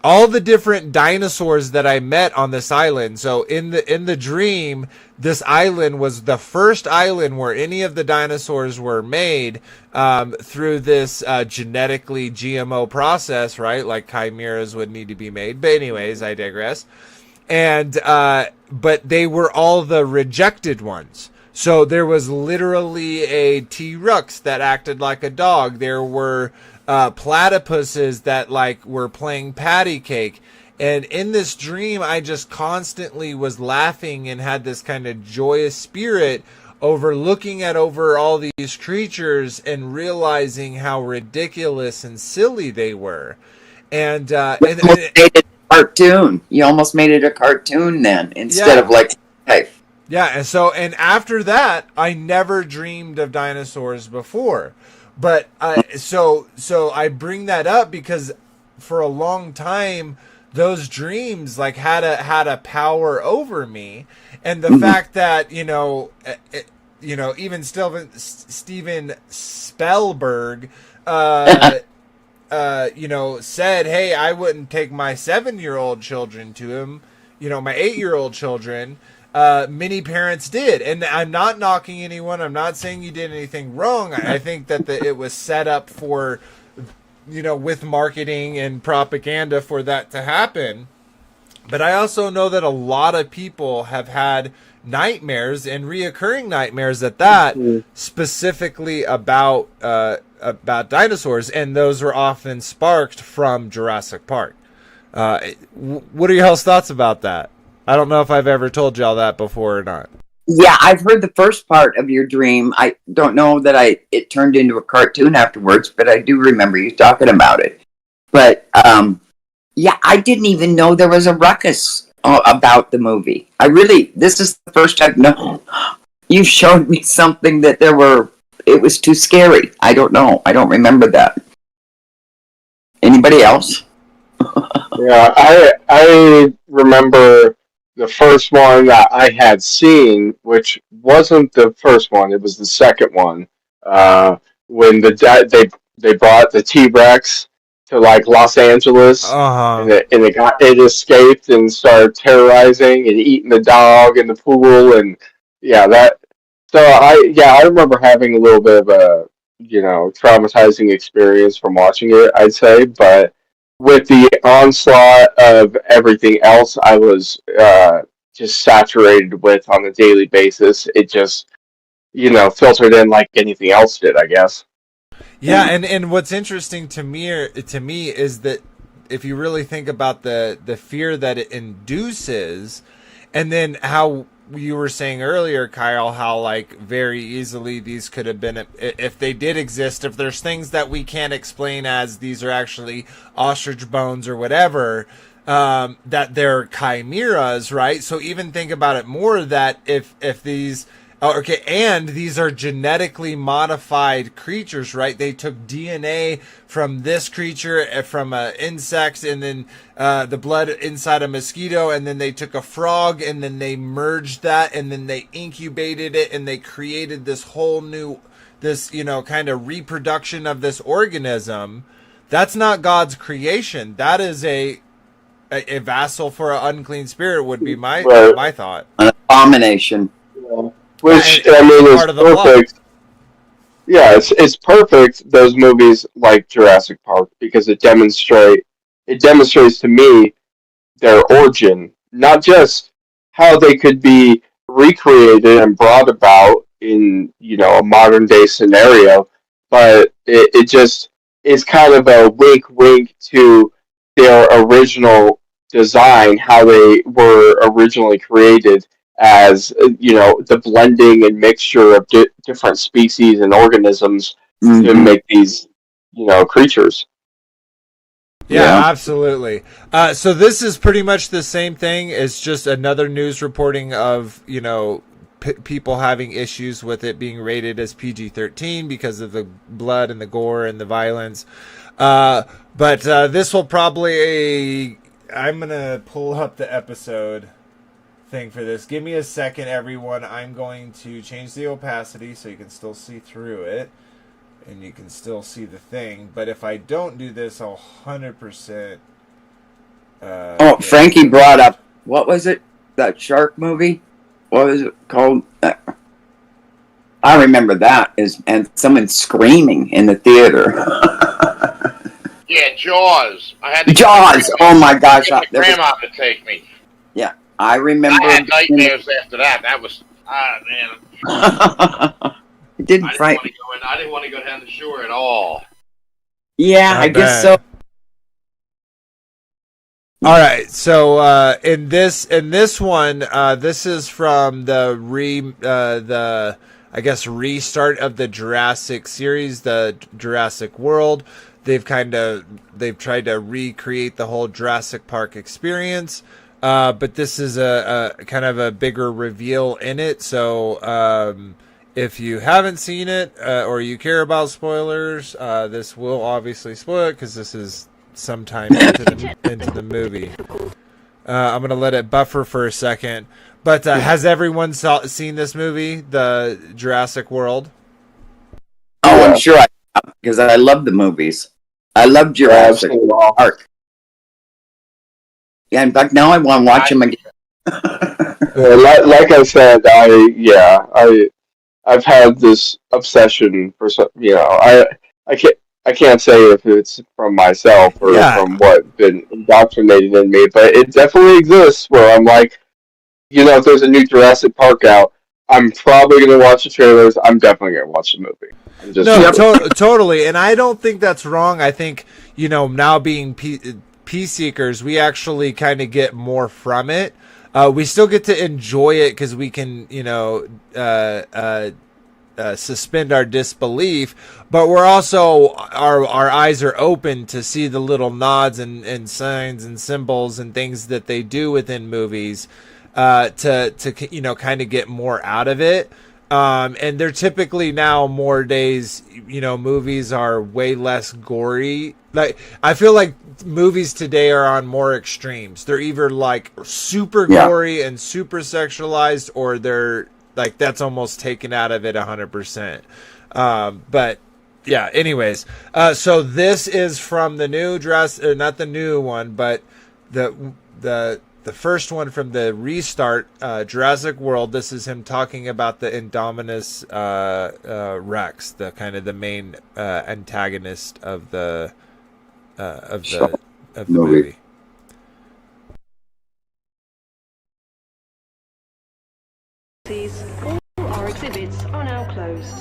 All the different dinosaurs that I met on this island. So in the dream, this island was the first island where any of the dinosaurs were made through this genetically GMO process, right? Like chimeras would need to be made. But anyways, I digress. And but they were all the rejected ones. So there was literally a T-Rex that acted like a dog. There were platypuses that were playing patty cake. And in this dream, I just constantly was laughing and had this kind of joyous spirit over looking at all these creatures and realizing how ridiculous and silly they were. And you made it a cartoon. You almost made it a cartoon then, instead of life. Yeah, and after that, I never dreamed of dinosaurs before. But so I bring that up because for a long time, those dreams had a power over me, and the fact that even Steven Spielberg said, hey, I wouldn't take my 7-year-old children to him, my 8-year-old children. Many parents did, and I'm not knocking anyone. I'm not saying you did anything wrong. I think that it was set up for, with marketing and propaganda for that to happen. But I also know that a lot of people have had nightmares, and reoccurring nightmares at that, specifically about dinosaurs, and those were often sparked from Jurassic Park. What are y'all's thoughts about that? I don't know if I've ever told y'all that before or not. Yeah, I've heard the first part of your dream. I don't know that it turned into a cartoon afterwards, but I do remember you talking about it. But yeah, I didn't even know there was a ruckus about the movie. This is the first I've known. You showed me something that it was too scary. I don't know. I don't remember that. Anybody else? Yeah, I remember the first one that I had seen, which wasn't the first one; it was the second one. When they brought the T-Rex to Los Angeles, and it escaped and started terrorizing and eating the dog in the pool, and yeah, that. So I remember having a little bit of a traumatizing experience from watching it, I'd say, but with the onslaught of everything else I was just saturated with on a daily basis, it just, filtered in like anything else did, I guess. Yeah, and what's interesting to me is that if you really think about the fear that it induces, and then how you were saying earlier, Kyle, how like very easily these could have been, if they did exist, if there's things that we can't explain as these are actually ostrich bones or whatever, that they're chimeras, right? So even think about it more that if these, okay, and these are genetically modified creatures, right? They took DNA from this creature, from insects, and then the blood inside a mosquito, and then they took a frog, and then they merged that, and then they incubated it, and they created this whole new, this, kind of reproduction of this organism. That's not God's creation. That is a vassal for an unclean spirit would be my thought. An abomination. Yeah. Which, I mean, is perfect. Yeah, it's perfect, those movies like Jurassic Park, because it demonstrates to me their origin, not just how they could be recreated and brought about in, a modern day scenario, but it just is kind of a wink to their original design, how they were originally created, as the blending and mixture of different species and organisms to make these creatures. Yeah, absolutely. So this is pretty much the same thing. It's just another news reporting of people having issues with it being rated as PG-13 because of the blood and the gore and the violence. But this will probably, I'm gonna pull up the episode thing for this. Give me a second, everyone. I'm going to change the opacity so you can still see through it and you can still see the thing, but if I don't do this, I'll 100% Frankie brought up, what was it, that shark movie? What was it called? I remember that, and someone screaming in the theater. Yeah, Jaws. I had to Jaws. Oh my gosh! Grandma to take me. Yeah, I remember. I had nightmares after that. That was man. It didn't frighten. I didn't want to go down the shore at all. Yeah, I guess so. All right, so in this one, this is from the restart of the Jurassic series, the Jurassic World. They've tried to recreate the whole Jurassic Park experience, but this is a kind of a bigger reveal in it. So if you haven't seen it or you care about spoilers, this will obviously spoil it because this is sometime into the movie. I'm gonna let it buffer for a second. But has everyone seen this movie, the Jurassic World? Oh, I'm sure I have, because I love the movies. I love Jurassic Park. Yeah, in fact, now I want to watch them again. Like I said, I've had this obsession for some. I can't say if it's from myself or from what's been indoctrinated in me, but it definitely exists where I'm like, if there's a new Jurassic Park out, I'm probably going to watch the trailers. I'm definitely going to watch the movie. Totally. And I don't think that's wrong. I think, now being peace seekers, we actually kind of get more from it. We still get to enjoy it because we can, suspend our disbelief, but we're also our eyes are open to see the little nods and signs and symbols and things that they do within movies to kind of get more out of it. And they're typically now more days, movies are way less gory. Like, I feel like movies today are on more extremes. They're either like super gory and super sexualized, or they're like, that's almost taken out of it 100%. But yeah, anyways, so this is from the new not the new one, but the first one from the restart, Jurassic World. This is him talking about the Indominus Rex, the kind of the main antagonist of the movie. All our exhibits are now closed.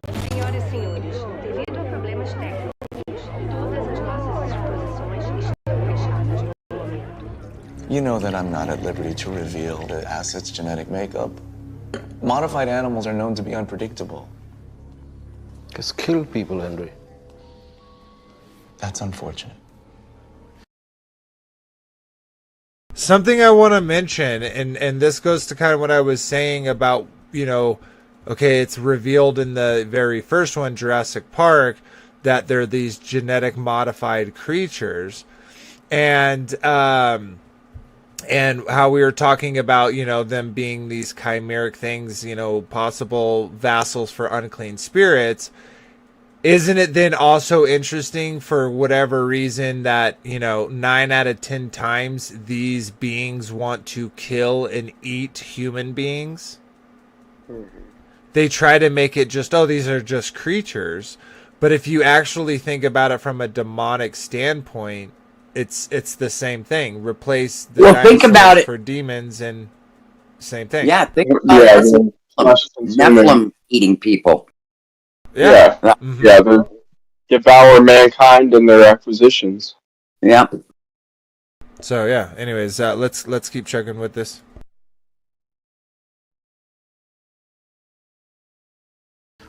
Senhoras e senhores, devido a problemas técnicos, todas as nossas exposições estão fechadas no momento. You know that I'm not at liberty to reveal the asset's genetic makeup. Modified animals are known to be unpredictable. Just kill people, Henry. That's unfortunate. Something I want to mention, and this goes to kind of what I was saying about, okay, it's revealed in the very first one, Jurassic Park, that they're these genetic modified creatures. And how we were talking about, them being these chimeric things, possible vassals for unclean spirits. Isn't it then also interesting for whatever reason that, 9 out of 10 times these beings want to kill and eat human beings? They try to make it just, these are just creatures. But if you actually think about it from a demonic standpoint, it's the same thing. Replace the think about it for demons and same thing. Yeah, think about it. Nephilim eating people. Yeah. They devour mankind and their acquisitions. Yeah. So yeah. Anyways, let's keep checking with this.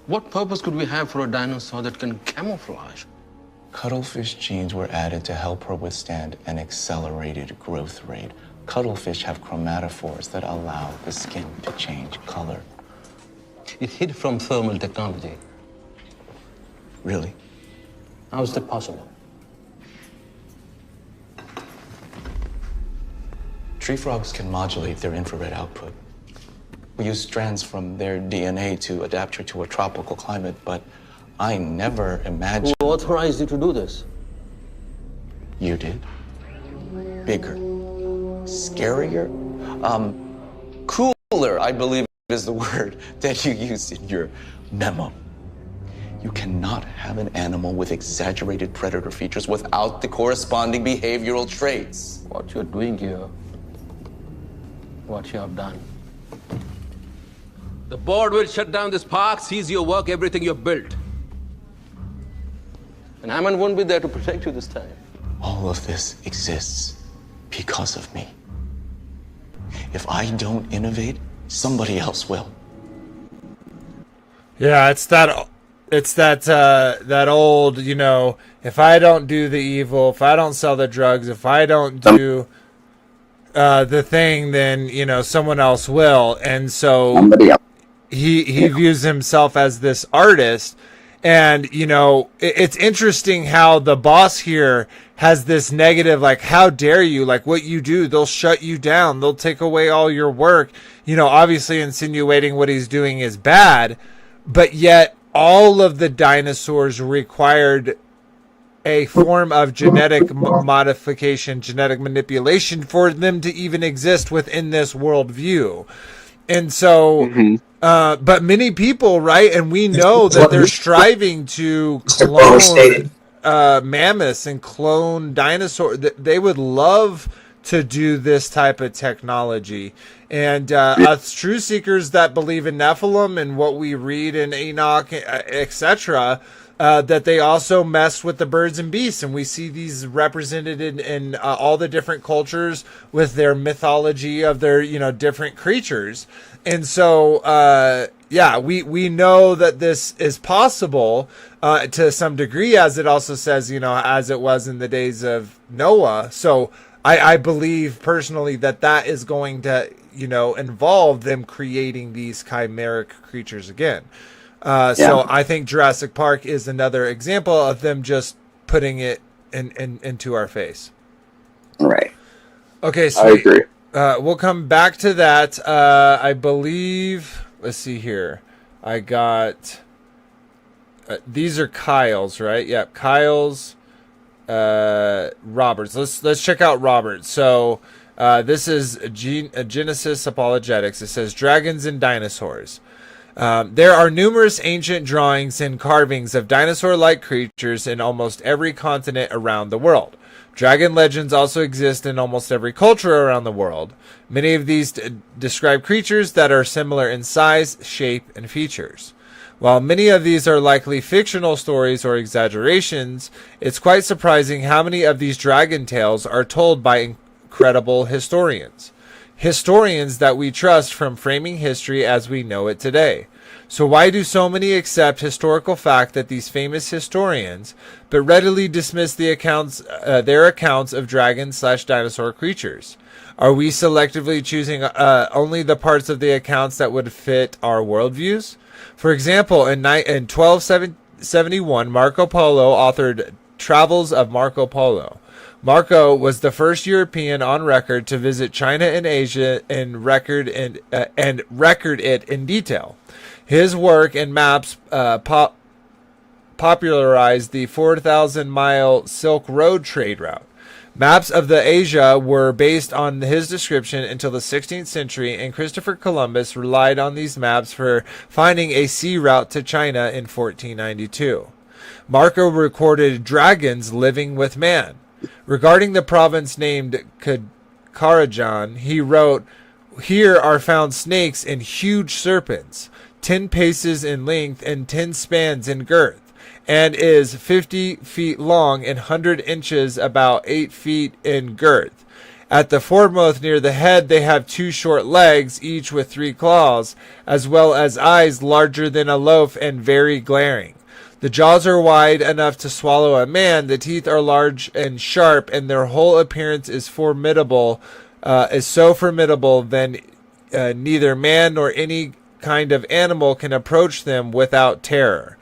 What purpose could we have for a dinosaur that can camouflage? Cuttlefish genes were added to help her withstand an accelerated growth rate. Cuttlefish have chromatophores that allow the skin to change color. It hid from thermal technology. Really? How is that possible? Tree frogs can modulate their infrared output. We use strands from their DNA to adapt her to a tropical climate, but I never imagined... Who authorized you to do this? You did. Bigger. Scarier? Cooler, I believe is the word that you used in your memo. You cannot have an animal with exaggerated predator features without the corresponding behavioral traits. What you're doing here, what you have done. The board will shut down this park, seize your work, everything you've built. And Hammond won't be there to protect you this time. All of this exists because of me. If I don't innovate, somebody else will. Yeah, it's that old, if I don't do the evil, if I don't sell the drugs, if I don't do the thing, then, someone else will. And so he views himself as this artist. And, it's interesting how the boss here has this negative, like, how dare you? Like, what you do, they'll shut you down. They'll take away all your work. Obviously insinuating what he's doing is bad. But yet all of the dinosaurs required a form of genetic modification, genetic manipulation for them to even exist within this worldview. And so, but many people, right? And we know that they're striving to clone mammoths and clone dinosaurs. They would love to do this type of technology. And us truth seekers that believe in Nephilim and what we read in Enoch, etc., that they also mess with the birds and beasts. And we see these represented in all the different cultures with their mythology of their, different creatures. And so, we know that this is possible to some degree, as it also says, as it was in the days of Noah. So I believe personally that is going to, involve them creating these chimeric creatures again. So I think Jurassic Park is another example of them just putting it into our face. Right. Okay, so I agree. We'll come back to that. I believe. Let's see here. I got. These are Kyle's, right? Yep, Kyle's. Roberts. Let's check out Roberts. So this is Genesis Apologetics. It says dragons and dinosaurs. There are numerous ancient drawings and carvings of dinosaur-like creatures in almost every continent around the world. Dragon legends also exist in almost every culture around the world. Many of these describe creatures that are similar in size, shape, and features. While many of these are likely fictional stories or exaggerations, it's quite surprising how many of these dragon tales are told by credible historians. Historians that we trust from framing history as we know it today. So why do so many accept historical fact that these famous historians, but readily dismiss the accounts, their accounts of dragon/dinosaur creatures? Are we selectively choosing only the parts of the accounts that would fit our worldviews? For example, in 1271, Marco Polo authored Travels of Marco Polo. Marco was the first European on record to visit China and Asia and record it in detail. His work and maps popularized the 4,000-mile Silk Road trade route. Maps of the Asia were based on his description until the 16th century, and Christopher Columbus relied on these maps for finding a sea route to China in 1492. Marco recorded dragons living with man. Regarding the province named Karajan, he wrote, "Here are found snakes and huge serpents, 10 paces in length and 10 spans in girth, and is 50 feet long and 100 inches, about 8 feet in girth. At the foremost near the head they have 2 short legs, each with 3 claws, as well as eyes larger than a loaf and very glaring. The jaws are wide enough to swallow a man, the teeth are large and sharp, and their whole appearance is formidable, so formidable that neither man nor any kind of animal can approach them without terror.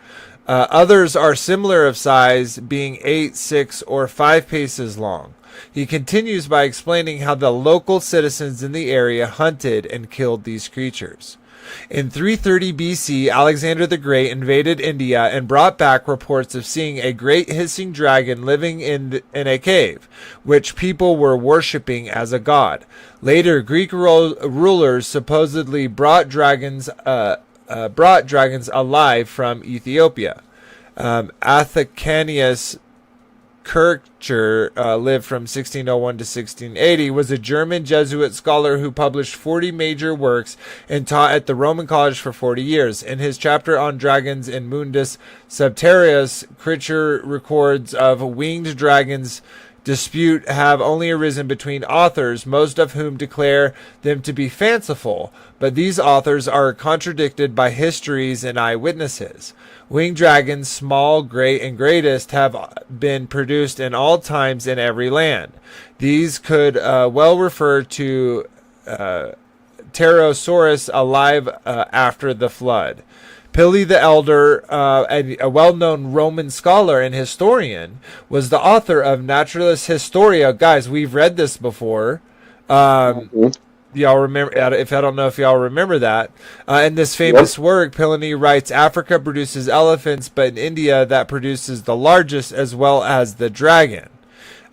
Others are similar of size, being 8, 6, or 5 paces long." He continues by explaining how the local citizens in the area hunted and killed these creatures. In 330 BC, Alexander the Great invaded India and brought back reports of seeing a great hissing dragon living in a cave, which people were worshipping as a god. Later, Greek rulers supposedly brought dragons alive from Ethiopia. Athacanius Kircher lived from 1601 to 1680, was a German Jesuit scholar who published 40 major works and taught at the Roman College for 40 years. In his chapter on dragons in Mundus Subterraneus, Kircher records of winged dragons dispute have only arisen between authors, most of whom declare them to be fanciful, but these authors are contradicted by histories and eyewitnesses. Winged dragons, small, great, and greatest, have been produced in all times in every land. These could well refer to Pterosaurus alive after the flood. Pliny the Elder, a well-known Roman scholar and historian, was the author of Naturalis Historia. Guys, we've read this before. Y'all remember? If I don't know if y'all remember that. In this famous work, Pliny writes, Africa produces elephants, but in India that produces the largest as well as the dragon.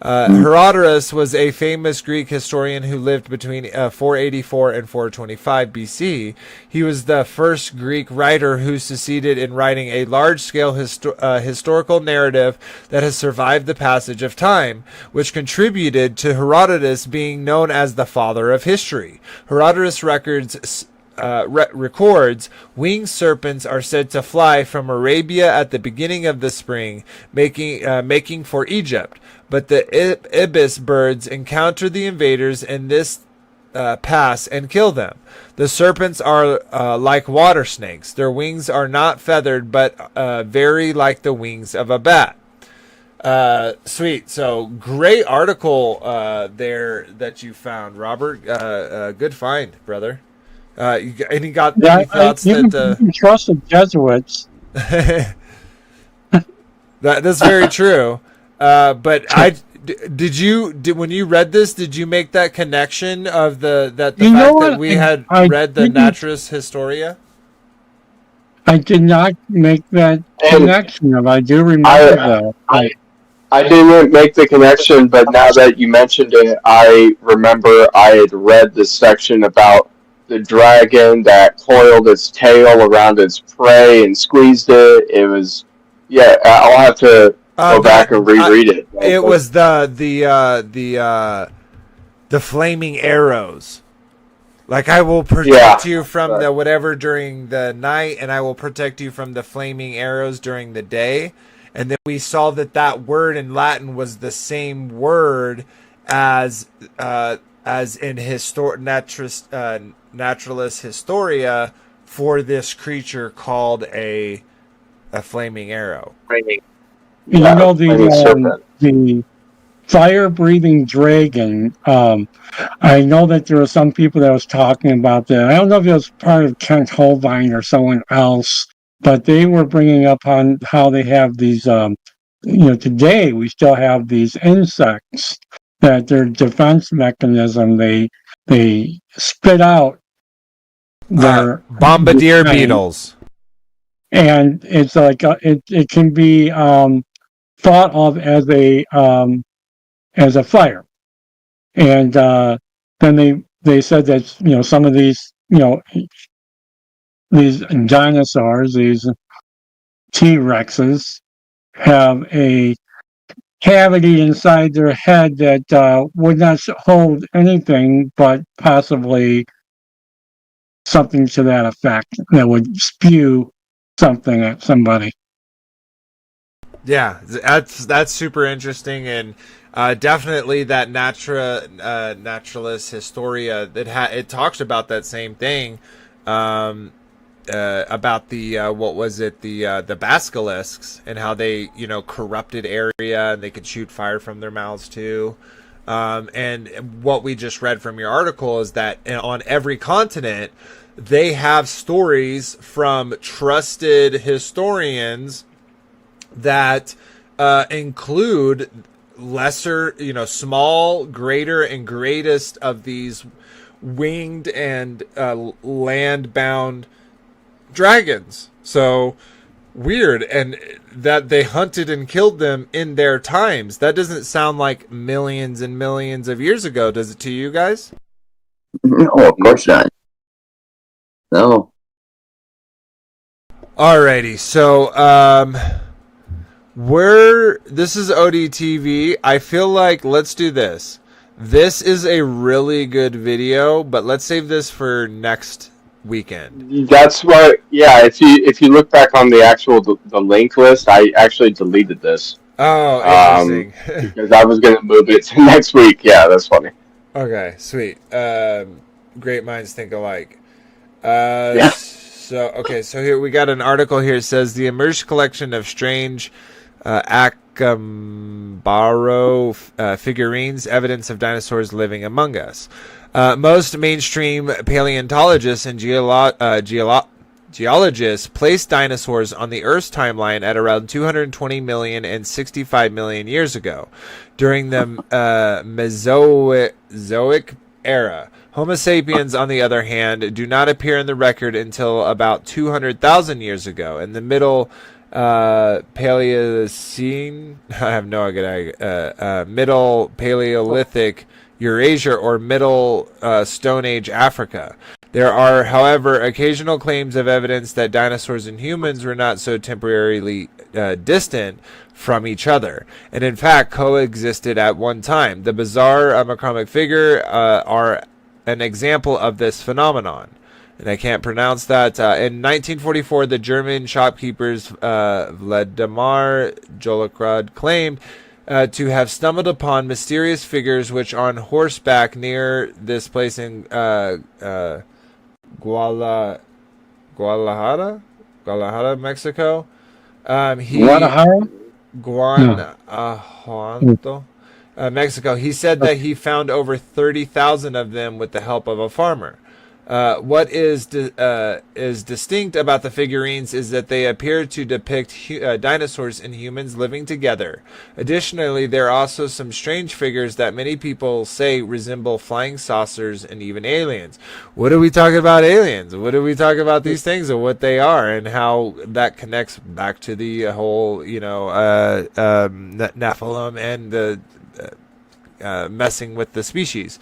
Herodotus was a famous Greek historian who lived between 484 and 425 BC. He was the first Greek writer who succeeded in writing a large-scale historical narrative that has survived the passage of time, which contributed to Herodotus being known as the father of history. Herodotus records winged serpents are said to fly from Arabia at the beginning of the spring, making for Egypt. But the ibis birds encounter the invaders in this pass and kill them. The serpents are like water snakes. Their wings are not feathered, but very like the wings of a bat. Sweet. So great article there that you found, Robert. Good find, brother. Any thoughts you that can trust the Jesuits. That's very true. But when you read this, did you make that connection of the fact that we had read the Naturalis Historia? I did not make that connection, but I do remember that. I didn't make the connection, but now that you mentioned it, I remember I had read this section about the dragon that coiled its tail around its prey and squeezed it. It was, I'll have to go back and reread it. It was the flaming arrows. Like, I will protect you from the whatever during the night, and I will protect you from the flaming arrows during the day. And then we saw that word in Latin was the same word as in naturalist historia for this creature called a flaming arrow. The fire-breathing dragon. I know that there were some people that was talking about that. I don't know if it was part of Kent Holbein or someone else, but they were bringing up on how they have these. Today we still have these insects that their defense mechanism. They spit out their bombardier beetles, and it's like it can be thought of as a fire. And then they said that some of these these dinosaurs, these T-Rexes, have a cavity inside their head that would not hold anything but possibly something to that effect that would spew something at somebody. Yeah, that's super interesting, and definitely that naturalist historia that it talks about that same thing, about the what was it, the basilisks, and how they corrupted area and they could shoot fire from their mouths too. And what we just read from your article is that on every continent they have stories from trusted historians that include lesser, small, greater, and greatest of these winged and land-bound dragons. So weird, and that they hunted and killed them in their times. That doesn't sound like millions and millions of years ago, does it to you guys? No, of course not. No. Alrighty, so this is ODTV. I feel like let's do this. This is a really good video, but let's save this for next weekend. That's what. Yeah, if you look back on the actual the link list, I actually deleted this. Oh, interesting. Because I was going to move it to next week. Yeah, that's funny. Okay, sweet. Great minds think alike. Yeah. So here we got an article here. It says the emerged collection of strange Acambaro figurines, evidence of dinosaurs living among us. Most mainstream paleontologists and geologists place dinosaurs on the Earth's timeline at around 220 million and 65 million years ago, during the Mesozoic era. Homo sapiens, on the other hand, do not appear in the record until about 200,000 years ago. In the middle Paleocene, I have no idea, middle Paleolithic Eurasia or middle Stone Age Africa. There are, however, occasional claims of evidence that dinosaurs and humans were not so temporarily distant from each other, and in fact coexisted at one time. The bizarre anachromatic figure are an example of this phenomenon, and I can't pronounce that. In 1944, the German shopkeepers Vladimir Jolikrod claimed to have stumbled upon mysterious figures which on horseback near this place in Guadalajara, Mexico. Guanajuato, Mexico. He said that he found over 30,000 of them with the help of a farmer. What is distinct about the figurines is that they appear to depict dinosaurs and humans living together. Additionally, there are also some strange figures that many people say resemble flying saucers and even aliens. What do we talk about aliens? What do we talk about these things and what they are and how that connects back to the whole, Nephilim and the messing with the species.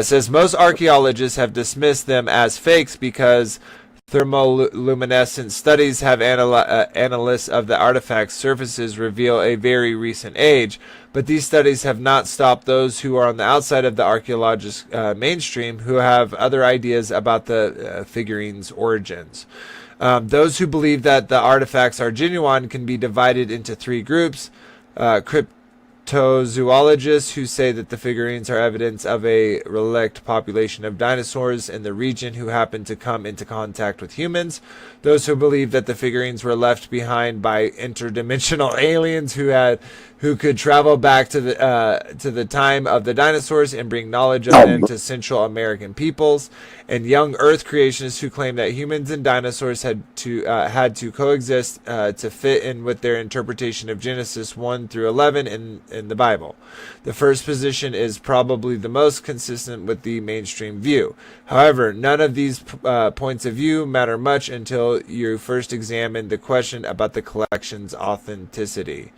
Says most archaeologists have dismissed them as fakes because thermoluminescent studies have analysis of the artifact's surfaces reveal a very recent age, but these studies have not stopped those who are on the outside of the archaeologist mainstream who have other ideas about the figurines' origins. Those who believe that the artifacts are genuine can be divided into three groups: cryptozoologists who say that the figurines are evidence of a relict population of dinosaurs in the region who happened to come into contact with humans. Those who believe that the figurines were left behind by interdimensional aliens who could travel back to the time of the dinosaurs and bring knowledge of them to Central American peoples, and young Earth creationists who claim that humans and dinosaurs had to coexist to fit in with their interpretation of Genesis 1 through 11 in the Bible. The first position is probably the most consistent with the mainstream view. However, none of these points of view matter much until you first examine the question about the collection's authenticity.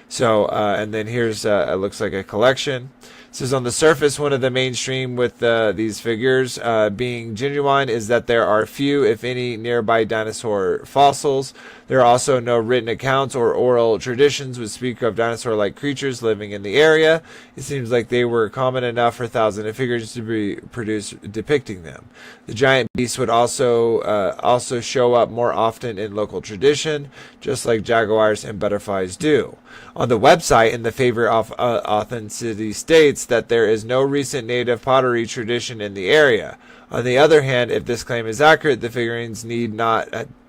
So, and then here's, it looks like a collection. It says, on the surface, one of the mainstream with these figures being genuine is that there are few, if any, nearby dinosaur fossils. There are also no written accounts or oral traditions which speak of dinosaur-like creatures living in the area. It seems like they were common enough for thousands of figures to be produced depicting them. The giant beasts would also show up more often in local tradition, just like jaguars and butterflies do. On the website, in the favor of authenticity, states that there is no recent native pottery tradition in the area. On the other hand, if this claim is accurate, the figurines need not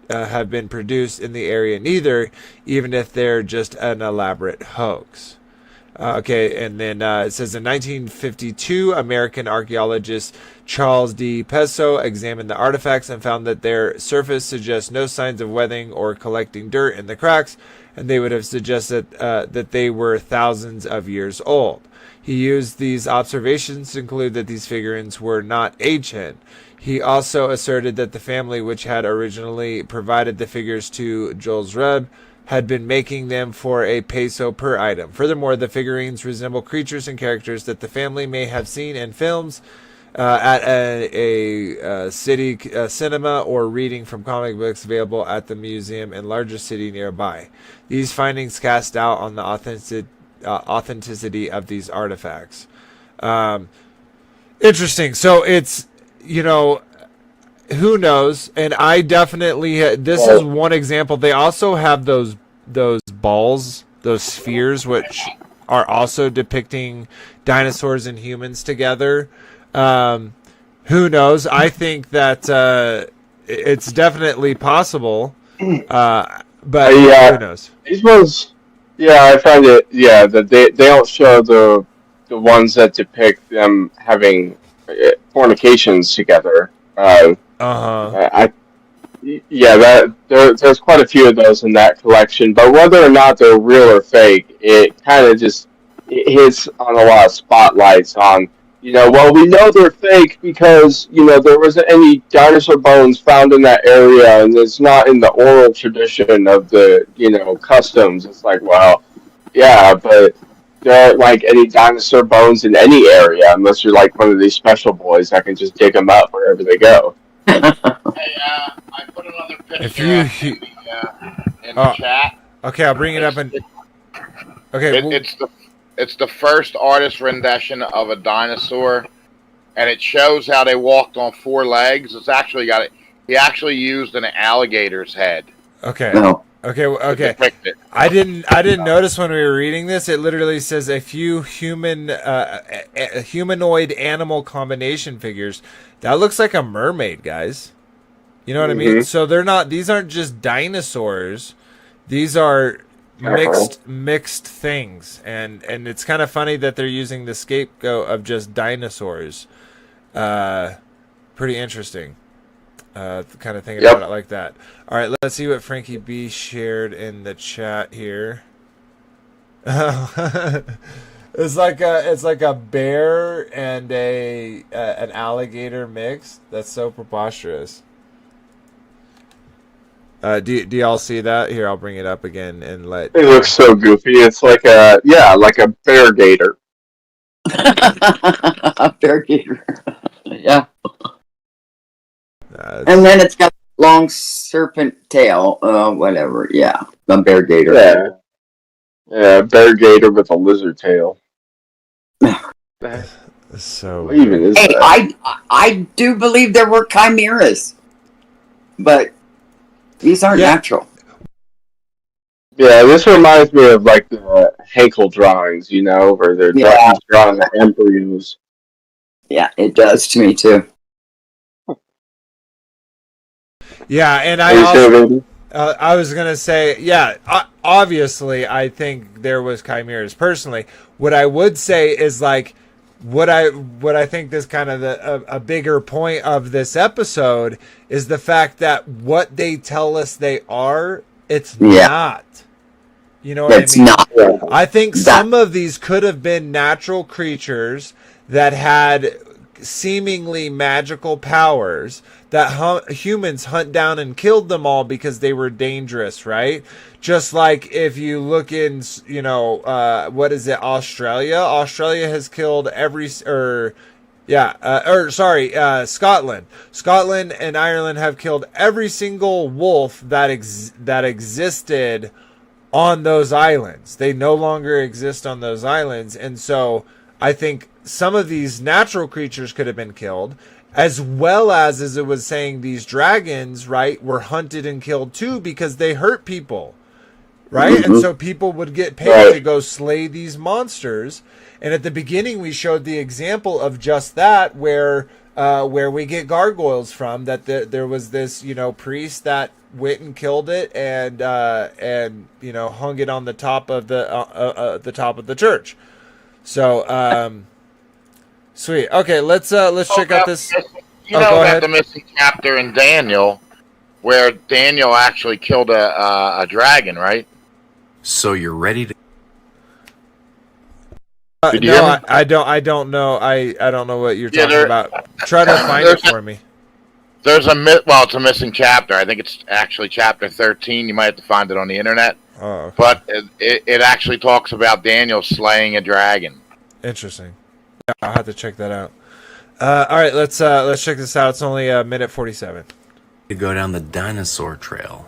have been produced in the area neither, even if they're just an elaborate hoax. Okay, and then it says in 1952, American archaeologist Charles D. Peso examined the artifacts and found that their surface suggests no signs of weathering or collecting dirt in the cracks, and they would have suggested that they were thousands of years old. He used these observations to conclude that these figurines were not ancient. He also asserted that the family which had originally provided the figures to Jules Reb had been making them for a peso per item. Furthermore, the figurines resemble creatures and characters that the family may have seen in films, at a city cinema, or reading from comic books available at the museum in larger city nearby. These findings cast doubt on the authenticity of these artifacts. Interesting. So it's, you know, who knows? And I definitely, this is one example. They also have those balls, those spheres, which are also depicting dinosaurs and humans together. Who knows? I think that it's definitely possible. But who knows? These ones, I find it, that they don't show the ones that depict them having fornications together. There's quite a few of those in that collection, but whether or not they're real or fake, it kind of just hits on a lot of spotlights on, we know they're fake because, there wasn't any dinosaur bones found in that area, and it's not in the oral tradition of the, customs. It's like, well, yeah, but there aren't like any dinosaur bones in any area unless you're like one of these special boys that can just dig them up wherever they go. Hey, I put another picture in the chat. Okay, I'll bring it up and. Okay, it's the first artist rendition of a dinosaur, and it shows how they walked on four legs. It's actually he actually used an alligator's head. Okay. No. Okay. I didn't notice when we were reading this. It literally says a few humanoid animal combination figures. That looks like a mermaid, guys. You know what I mean? So these aren't just dinosaurs. These are mixed things, and it's kind of funny that they're using the scapegoat of just dinosaurs. Pretty interesting. Kind of thinking about it like that. All right, let's see what Frankie B shared in the chat here. It's like a bear and an alligator mix. That's so preposterous. Do y'all see that? Here, I'll bring it up again and let. It looks so goofy. It's like a bear gator. A bear gator. Yeah. And then it's got a long serpent tail, whatever. Yeah, the bear gator. Yeah, bear gator with a lizard tail. So what even is that? I do believe there were chimeras, but these aren't natural. Yeah, this reminds me of like the Hankel drawings, you know, where they're drawing the embryos. Yeah, it does to me too. Yeah, and I was gonna say, yeah, obviously, I think there was chimeras. Personally, what I would say is like, what I think is kind of a bigger point of this episode is the fact that what they tell us they are, it's not. You know what I mean? It's not. I think some of these could have been natural creatures that had seemingly magical powers that humans hunt down and killed them all because they were dangerous, right? Just like if you look in, you know, what is it, Australia? Australia has killed Scotland. Scotland and Ireland have killed every single wolf that existed on those islands. They no longer exist on those islands. And so I think some of these natural creatures could have been killed, as well as it was saying, these dragons, right, were hunted and killed too because they hurt people, right? Mm-hmm. And so people would get paid to go slay these monsters. And at the beginning, we showed the example of just that, where we get gargoyles from, that there was this, you know, priest that went and killed it and you know, hung it on the top of the church. So sweet. Okay, let's check out this. You know about the missing chapter in Daniel, where Daniel actually killed a dragon, right? So you're ready to. No, I don't know. I don't know what you're talking about. Try to find it for me. There's it's a missing chapter. I think it's actually chapter 13. You might have to find it on the internet. Oh, okay. But it actually talks about Daniel slaying a dragon. Interesting. Yeah, I'll have to check that out. All right, let's check this out. It's only a minute 47. To go down the dinosaur trail.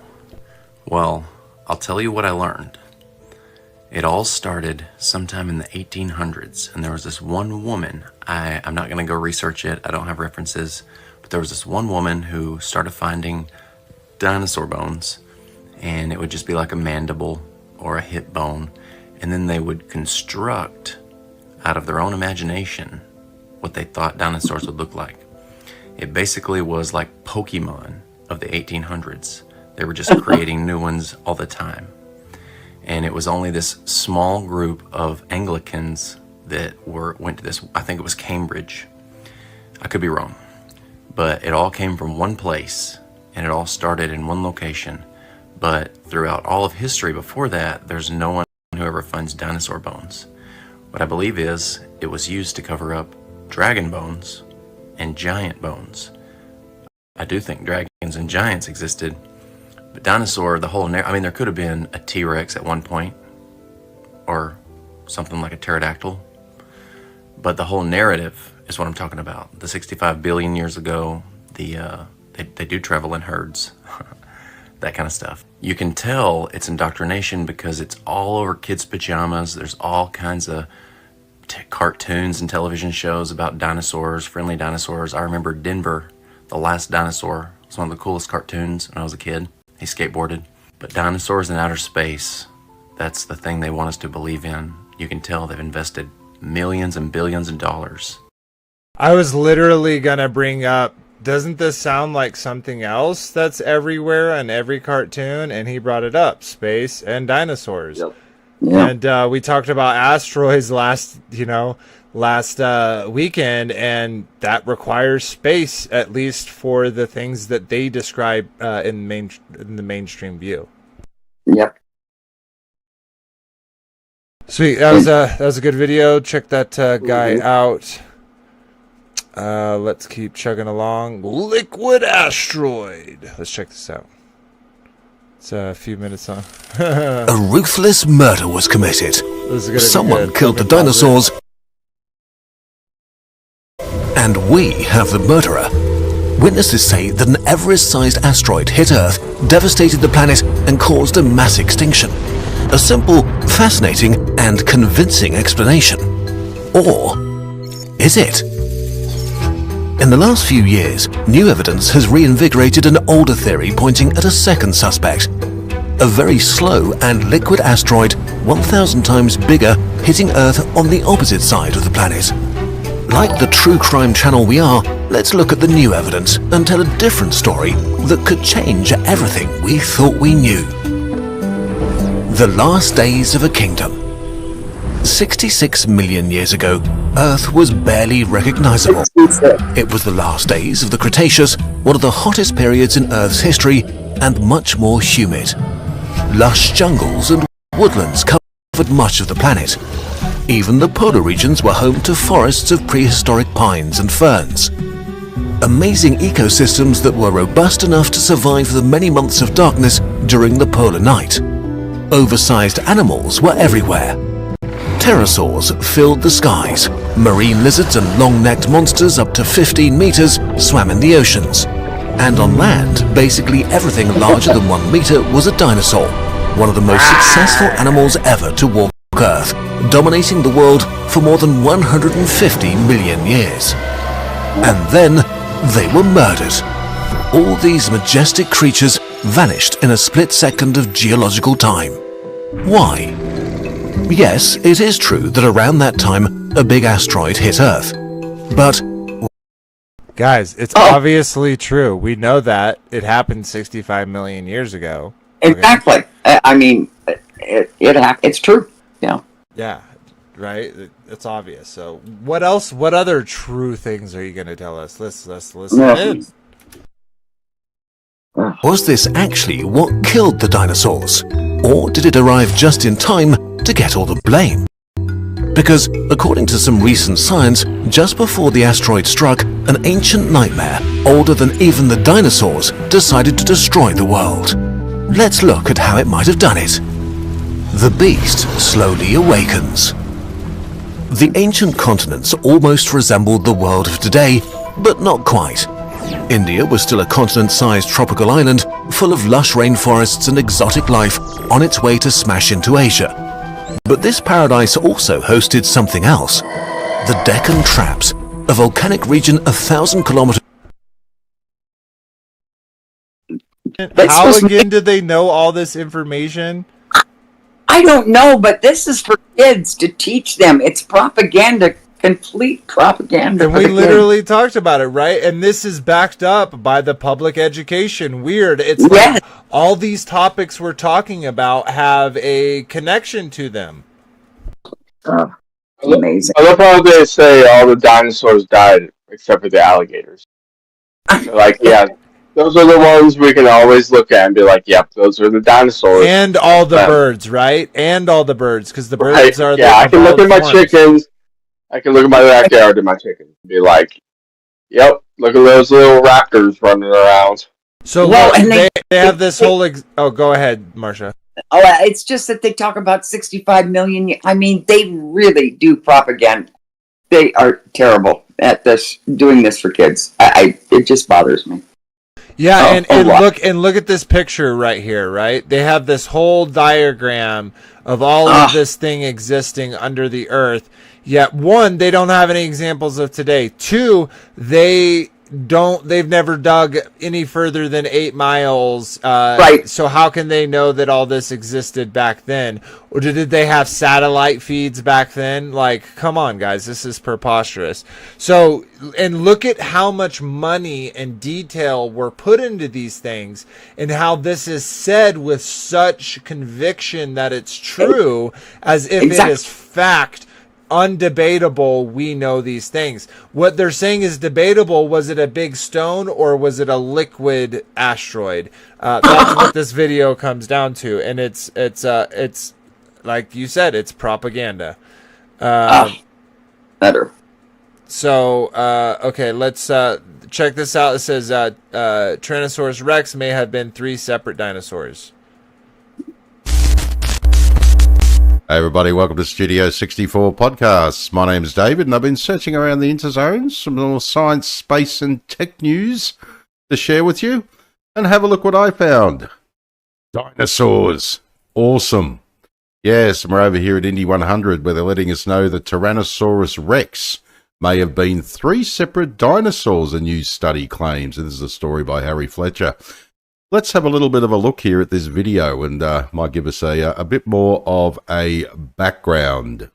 Well, I'll tell you what I learned. It all started sometime in the 1800s, and there was this one woman. I'm not going to go research it. I don't have references. But there was this one woman who started finding dinosaur bones, and it would just be like a mandible or a hip bone. And then they would construct, out of their own imagination, what they thought dinosaurs would look like. It basically was like Pokemon of the 1800s. They were just creating new ones all the time. And it was only this small group of Anglicans that went to this, I think it was Cambridge. I could be wrong. But it all came from one place, and it all started in one location. But throughout all of history before that, there's no one who ever finds dinosaur bones. What I believe is, it was used to cover up dragon bones and giant bones. I do think dragons and giants existed. But dinosaur, there could have been a T-Rex at one point, or something like a pterodactyl. But the whole narrative is what I'm talking about. The 65 billion years ago, they do travel in herds, that kind of stuff. You can tell it's indoctrination because it's all over kids' pajamas. There's all kinds of cartoons and television shows about dinosaurs, friendly dinosaurs. I remember Denver, The Last Dinosaur. It was one of the coolest cartoons when I was a kid. He skateboarded. But dinosaurs in outer space, that's the thing they want us to believe in. You can tell they've invested millions and billions of dollars. I was literally gonna bring up, doesn't this sound like something else that's everywhere in every cartoon? And he brought it up, space and dinosaurs. Yep. Yeah. And we talked about asteroids last weekend, and that requires space, at least for the things that they describe in the mainstream view. Yep. Sweet. That was a good video. Check that guy out. Let's keep chugging along. Liquid asteroid. Let's check this out. It's a few minutes on. A ruthless murder was committed. Someone killed the dinosaurs, and we have the murderer. Witnesses say that an Everest-sized asteroid hit Earth, devastated the planet, and caused a mass extinction. A simple, fascinating, and convincing explanation. Or is it? In the last few years, new evidence has reinvigorated an older theory pointing at a second suspect. a very slow and liquid asteroid 1,000 times bigger hitting Earth on the opposite side of the planet. Like the true crime channel we are, let's look at the new evidence and tell a different story that could change everything we thought we knew. The last days of a kingdom. 66 million years ago, Earth was barely recognizable. It was the last days of the Cretaceous, one of the hottest periods in Earth's history, and much more humid. Lush jungles and woodlands covered much of the planet. Even the polar regions were home to forests of prehistoric pines and ferns. Amazing ecosystems that were robust enough to survive the many months of darkness during the polar night. Oversized animals were everywhere. Pterosaurs filled the skies. Marine lizards and long-necked monsters up to 15 meters swam in the oceans. And on land, basically everything larger than 1 meter was a dinosaur, one of the most successful animals ever to walk Earth, dominating the world for more than 150 million years. And then they were murdered. All these majestic creatures vanished in a split second of geological time. Why? Yes, it is true that around that time a big asteroid hit Earth. But guys, it's obviously true. We know that it happened 65 million years ago. Exactly. Okay. I mean, it's true. Yeah. Yeah. Right. It's obvious. So, what else? What other true things are you going to tell us? Let's listen in. Was this actually what killed the dinosaurs? Or did it arrive just in time to get all the blame? Because, according to some recent science, just before the asteroid struck, an ancient nightmare, older than even the dinosaurs, decided to destroy the world. Let's look at how it might have done it. The beast slowly awakens. The ancient continents almost resembled the world of today, but not quite. India was still a continent-sized tropical island full of lush rainforests and exotic life on its way to smash into Asia. But this paradise also hosted something else. The Deccan Traps, a volcanic region 1,000 kilometers. How again did they know all this information? I don't know, but this is for kids to teach them. It's propaganda, complete propaganda. And we literally talked about it, right? And this is backed up by the public education. Weird. It's like all these topics we're talking about have a connection to them. Amazing. I love how they say all the dinosaurs died except for the alligators. Like, yeah, those are the ones we can always look at and be like, yep, those are the dinosaurs. And all the birds, right? And all the birds, because the birds are the I can look at my chickens. I can look at my backyard and my chickens and be like, yep, look at those little raptors running around. So well, and they have this whole... go ahead, Marcia. Oh, it's just that they talk about 65 million. I mean, they really do propaganda. They are terrible at this, doing this for kids. It just bothers me. Yeah, and look at this picture right here, right? They have this whole diagram of all of this thing existing under the earth. Yet one, they don't have any examples of today. Two, they've never dug any further than 8 miles. Right. So how can they know that all this existed back then? Or did they have satellite feeds back then? Like, come on, guys, this is preposterous. So, and look at how much money and detail were put into these things and how this is said with such conviction that it's true as if it is fact. Undebatable, we know these things. What they're saying is debatable. Was it a big stone or was it a liquid asteroid? That's what this video comes down to, and it's like you said, it's propaganda. Better. So okay, let's check this out. It says Tyrannosaurus Rex may have been 3 separate dinosaurs. Hey everybody, welcome to Studio 64 Podcasts. My name's David and I've been searching around the interzones, some little science, space and tech news to share with you. And have a look what I found. Dinosaurs. Awesome. Yes, and we're over here at Indy 100 where they're letting us know that Tyrannosaurus Rex may have been 3 separate dinosaurs, a new study claims. And this is a story by Harry Fletcher. let's have a little bit of a look here at this video and might give us a bit more of a background.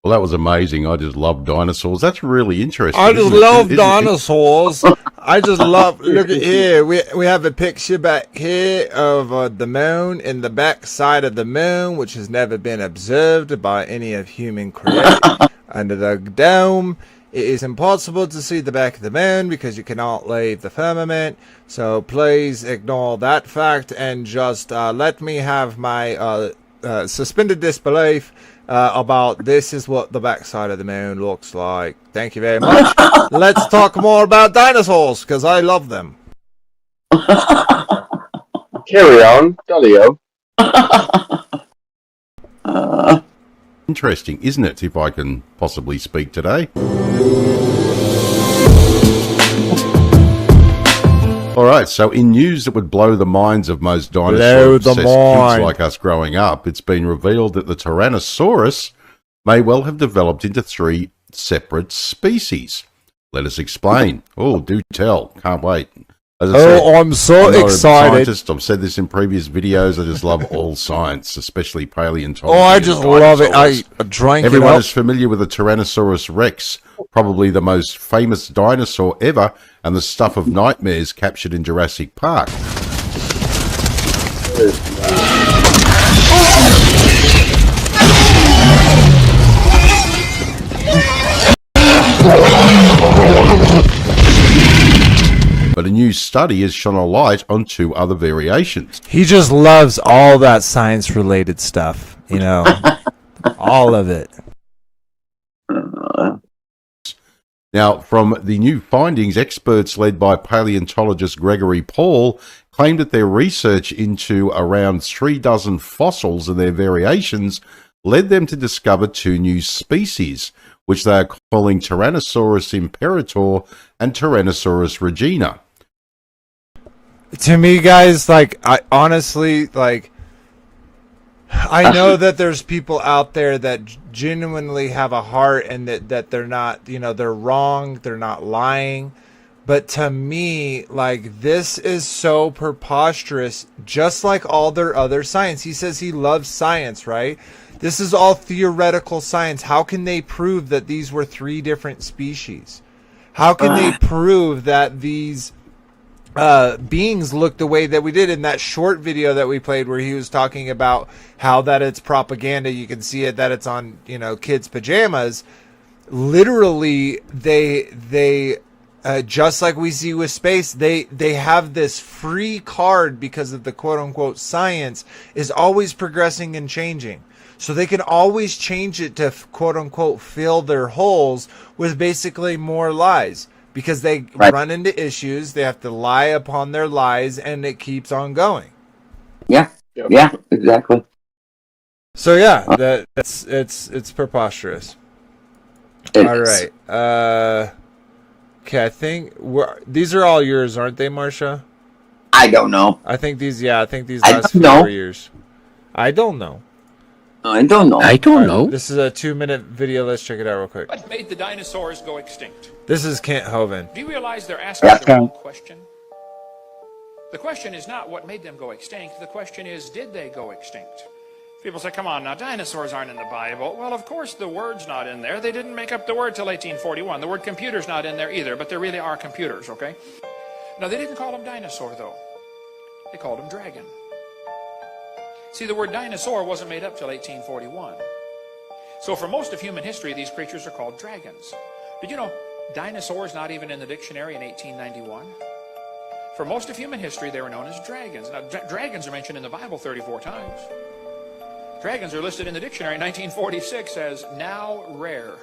Well, that was amazing. I just love dinosaurs. That's really interesting. I just love dinosaurs. I just love. Look at here. We have a picture back here of the moon in the back side of the moon, which has never been observed by any of human creation. Under the dome, it is impossible to see the back of the moon because you cannot leave the firmament. So please ignore that fact and just let me have my suspended disbelief about this is what the backside of the moon looks like. Thank you very much. Let's talk more about dinosaurs because I love them. Carry on, Dalio. Interesting, isn't it, if I can possibly speak today? All right, so in news that would blow the minds of most dinosaur-obsessed kids like us growing up, it's been revealed that the Tyrannosaurus may well have developed into 3 separate species. Let us explain. Oh, do tell. Can't wait. As I said, I'm so excited. I've said this in previous videos. I just love all science, especially paleontology. Oh, I just love it. I drank it up. Everyone is familiar with the Tyrannosaurus rex, probably the most famous dinosaur ever, and the stuff of nightmares captured in Jurassic Park. But a new study has shone a light on 2 other variations. He just loves all that science-related stuff, you know, all of it. Now, from the new findings, experts led by paleontologist Gregory Paul claimed that their research into around 36 fossils and their variations led them to discover 2 new species, which they are calling Tyrannosaurus imperator and Tyrannosaurus regina. To me, guys, like, I honestly, like, I know that there's people out there that genuinely have a heart and that they're not, you know, they're wrong, they're not lying. But to me, like, this is so preposterous, just like all their other science. He says he loves science, right? This is all theoretical science. How can they prove that these were 3 different species? How can they prove that these beings look the way that we did in that short video that we played where he was talking about how that it's propaganda? You can see it, that it's on, you know, kids' pajamas. Literally, they just like we see with space, they have this free card because of the quote-unquote science is always progressing and changing. So they can always change it to quote-unquote fill their holes with basically more lies. Because they run into issues, they have to lie upon their lies, and it keeps on going. Yeah, yeah, exactly. So yeah, it's preposterous. All right. Okay, I think these are all yours, aren't they, Marcia? I don't know. I think these last 4 years. I don't know. I don't know. I don't know. This is a 2-minute video. Let's check it out real quick. What made the dinosaurs go extinct? This is Kent Hovind. Do you realize they're asking the wrong question? The question is not what made them go extinct. The question is, did they go extinct? People say, come on, now dinosaurs aren't in the Bible. Well, of course the word's not in there. They didn't make up the word till 1841. The word computer's not in there either, but there really are computers, okay? Now, they didn't call them dinosaur, though. They called them dragon. See, the word dinosaur wasn't made up till 1841. So for most of human history, these creatures are called dragons. Did you know dinosaurs not even in the dictionary in 1891? For most of human history, they were known as dragons. Now, dragons are mentioned in the Bible 34 times. Dragons are listed in the dictionary in 1946 as now rare.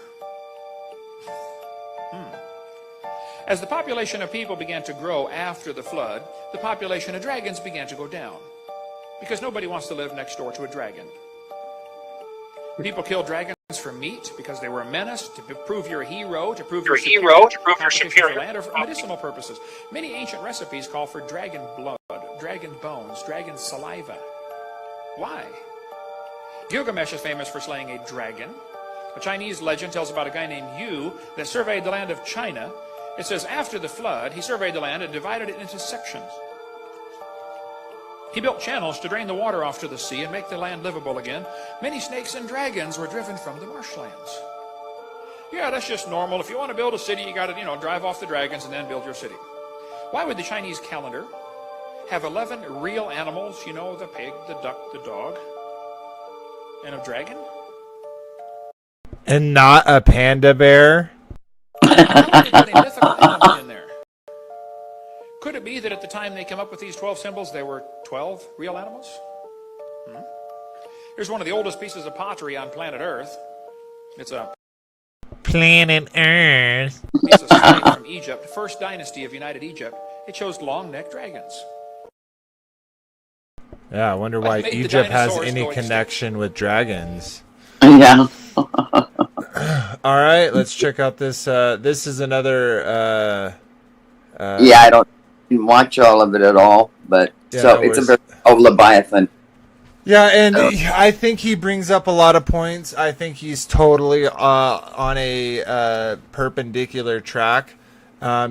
As the population of people began to grow after the flood, the population of dragons began to go down. Because nobody wants to live next door to a dragon. People kill dragons for meat because they were a menace, to prove you're a hero, to prove you're superior, land, or for medicinal purposes. Many ancient recipes call for dragon blood, dragon bones, dragon saliva. Why? Gilgamesh is famous for slaying a dragon. A Chinese legend tells about a guy named Yu that surveyed the land of China. It says after the flood, he surveyed the land and divided it into sections. He built channels to drain the water off to the sea and make the land livable again. Many snakes and dragons were driven from the marshlands. Yeah, that's just normal. If you want to build a city, you got to, drive off the dragons and then build your city. Why would the Chinese calendar have 11 real animals? The pig, the duck, the dog, and a dragon? And not a panda bear? Could it be that at the time they came up with these 12 symbols, there were 12 real animals? Here's one of the oldest pieces of pottery on planet Earth. It's a planet Earth piece of slate from Egypt, first dynasty of United Egypt. It shows long-necked dragons. Yeah, I wonder why Egypt has any connection with dragons. Yeah. All right, let's check out this. This is another. Yeah, I don't watch all of it at all, but it's a very Leviathan. Yeah, and I think he brings up a lot of points. I think he's totally on a perpendicular track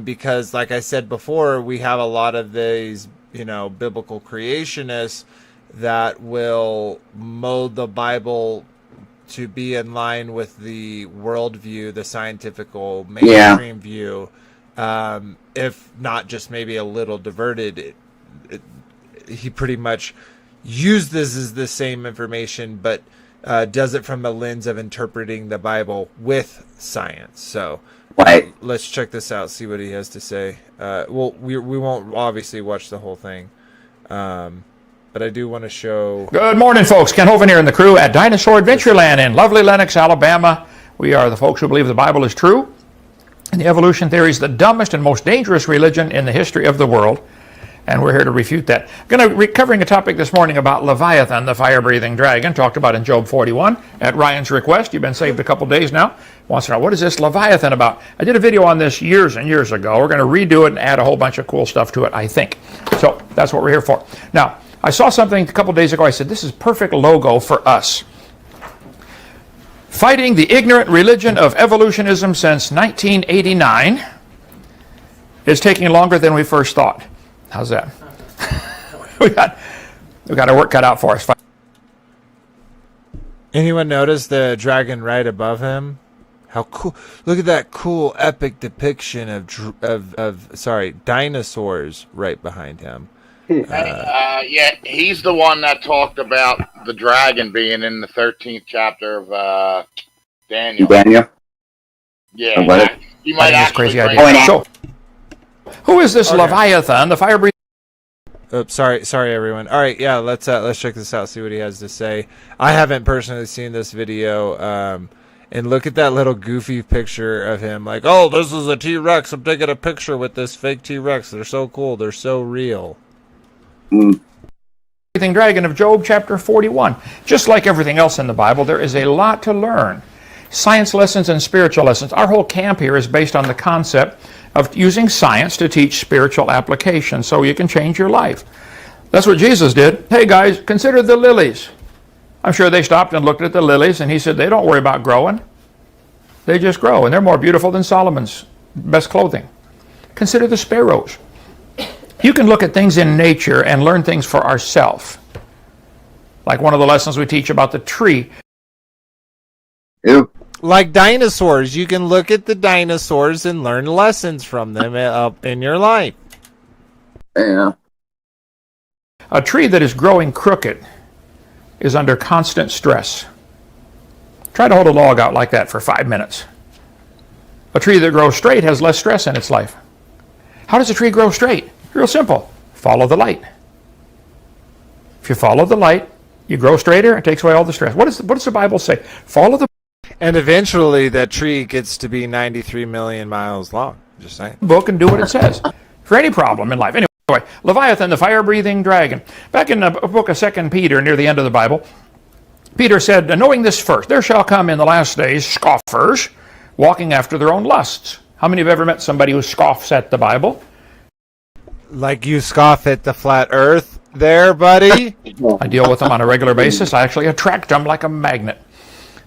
because, like I said before, we have a lot of these, biblical creationists that will mold the Bible to be in line with the worldview, the scientifical mainstream view, if not just maybe a little diverted. He pretty much used this as the same information, but does it from a lens of interpreting the Bible with science. So let's check this out, see what he has to say. Well, we won't obviously watch the whole thing, but I do want to show... Good morning, folks. Ken Hovind here and the crew at Dinosaur Adventureland in lovely Lenox, Alabama. We are the folks who believe the Bible is true, and the evolution theory is the dumbest and most dangerous religion in the history of the world, and we're here to refute that. Going to be covering a topic this morning about Leviathan, the fire-breathing dragon, talked about in Job 41 at Ryan's request. You've been saved a couple days now. Wants to know, what is this Leviathan about? I did a video on this years and years ago. We're going to redo it and add a whole bunch of cool stuff to it, I think. So that's what we're here for. Now, I saw something a couple days ago. I said, this is perfect logo for us. Fighting the ignorant religion of evolutionism since 1989 is taking longer than we first thought. How's that? we got our work cut out for us. Anyone notice the dragon right above him? How cool! Look at that cool, epic depiction of dinosaurs right behind him. Yeah, he's the one that talked about the dragon being in the 13th chapter of Daniel. Yeah, you might actually crazy idea. So, who is this Leviathan, the fire-breathing? Oops, sorry everyone. All right, yeah, let's check this out, see what he has to say. I haven't personally seen this video, and look at that little goofy picture of him, like, oh, this is a T-Rex. I'm taking a picture with this fake T-Rex. They're so cool. They're so real. Dragon of Job chapter 41. Just like everything else in the Bible, there is a lot to learn. Science lessons and spiritual lessons. Our whole camp here is based on the concept of using science to teach spiritual application so you can change your life. That's what Jesus did. Hey guys, consider the lilies. I'm sure they stopped and looked at the lilies, and he said, they don't worry about growing. They just grow, and they're more beautiful than Solomon's best clothing. Consider the sparrows. You can look at things in nature and learn things for ourselves. Like one of the lessons we teach about the tree. Like dinosaurs. You can look at the dinosaurs and learn lessons from them in your life. Yeah. A tree that is growing crooked is under constant stress. Try to hold a log out like that for 5 minutes. A tree that grows straight has less stress in its life. How does a tree grow straight? Real simple. Follow the light. If you follow the light, you grow straighter. It takes away all the stress. What does the Bible say? Follow the And eventually that tree gets to be 93 million miles long. Just saying. book and do what it says for any problem in life. Anyway, Leviathan, the fire-breathing dragon. Back in the book of 2 Peter, near the end of the Bible, Peter said, knowing this first, there shall come in the last days scoffers, walking after their own lusts. How many have ever met somebody who scoffs at the Bible? Like you scoff at the flat earth there, buddy? I deal with them on a regular basis. I actually attract them like a magnet.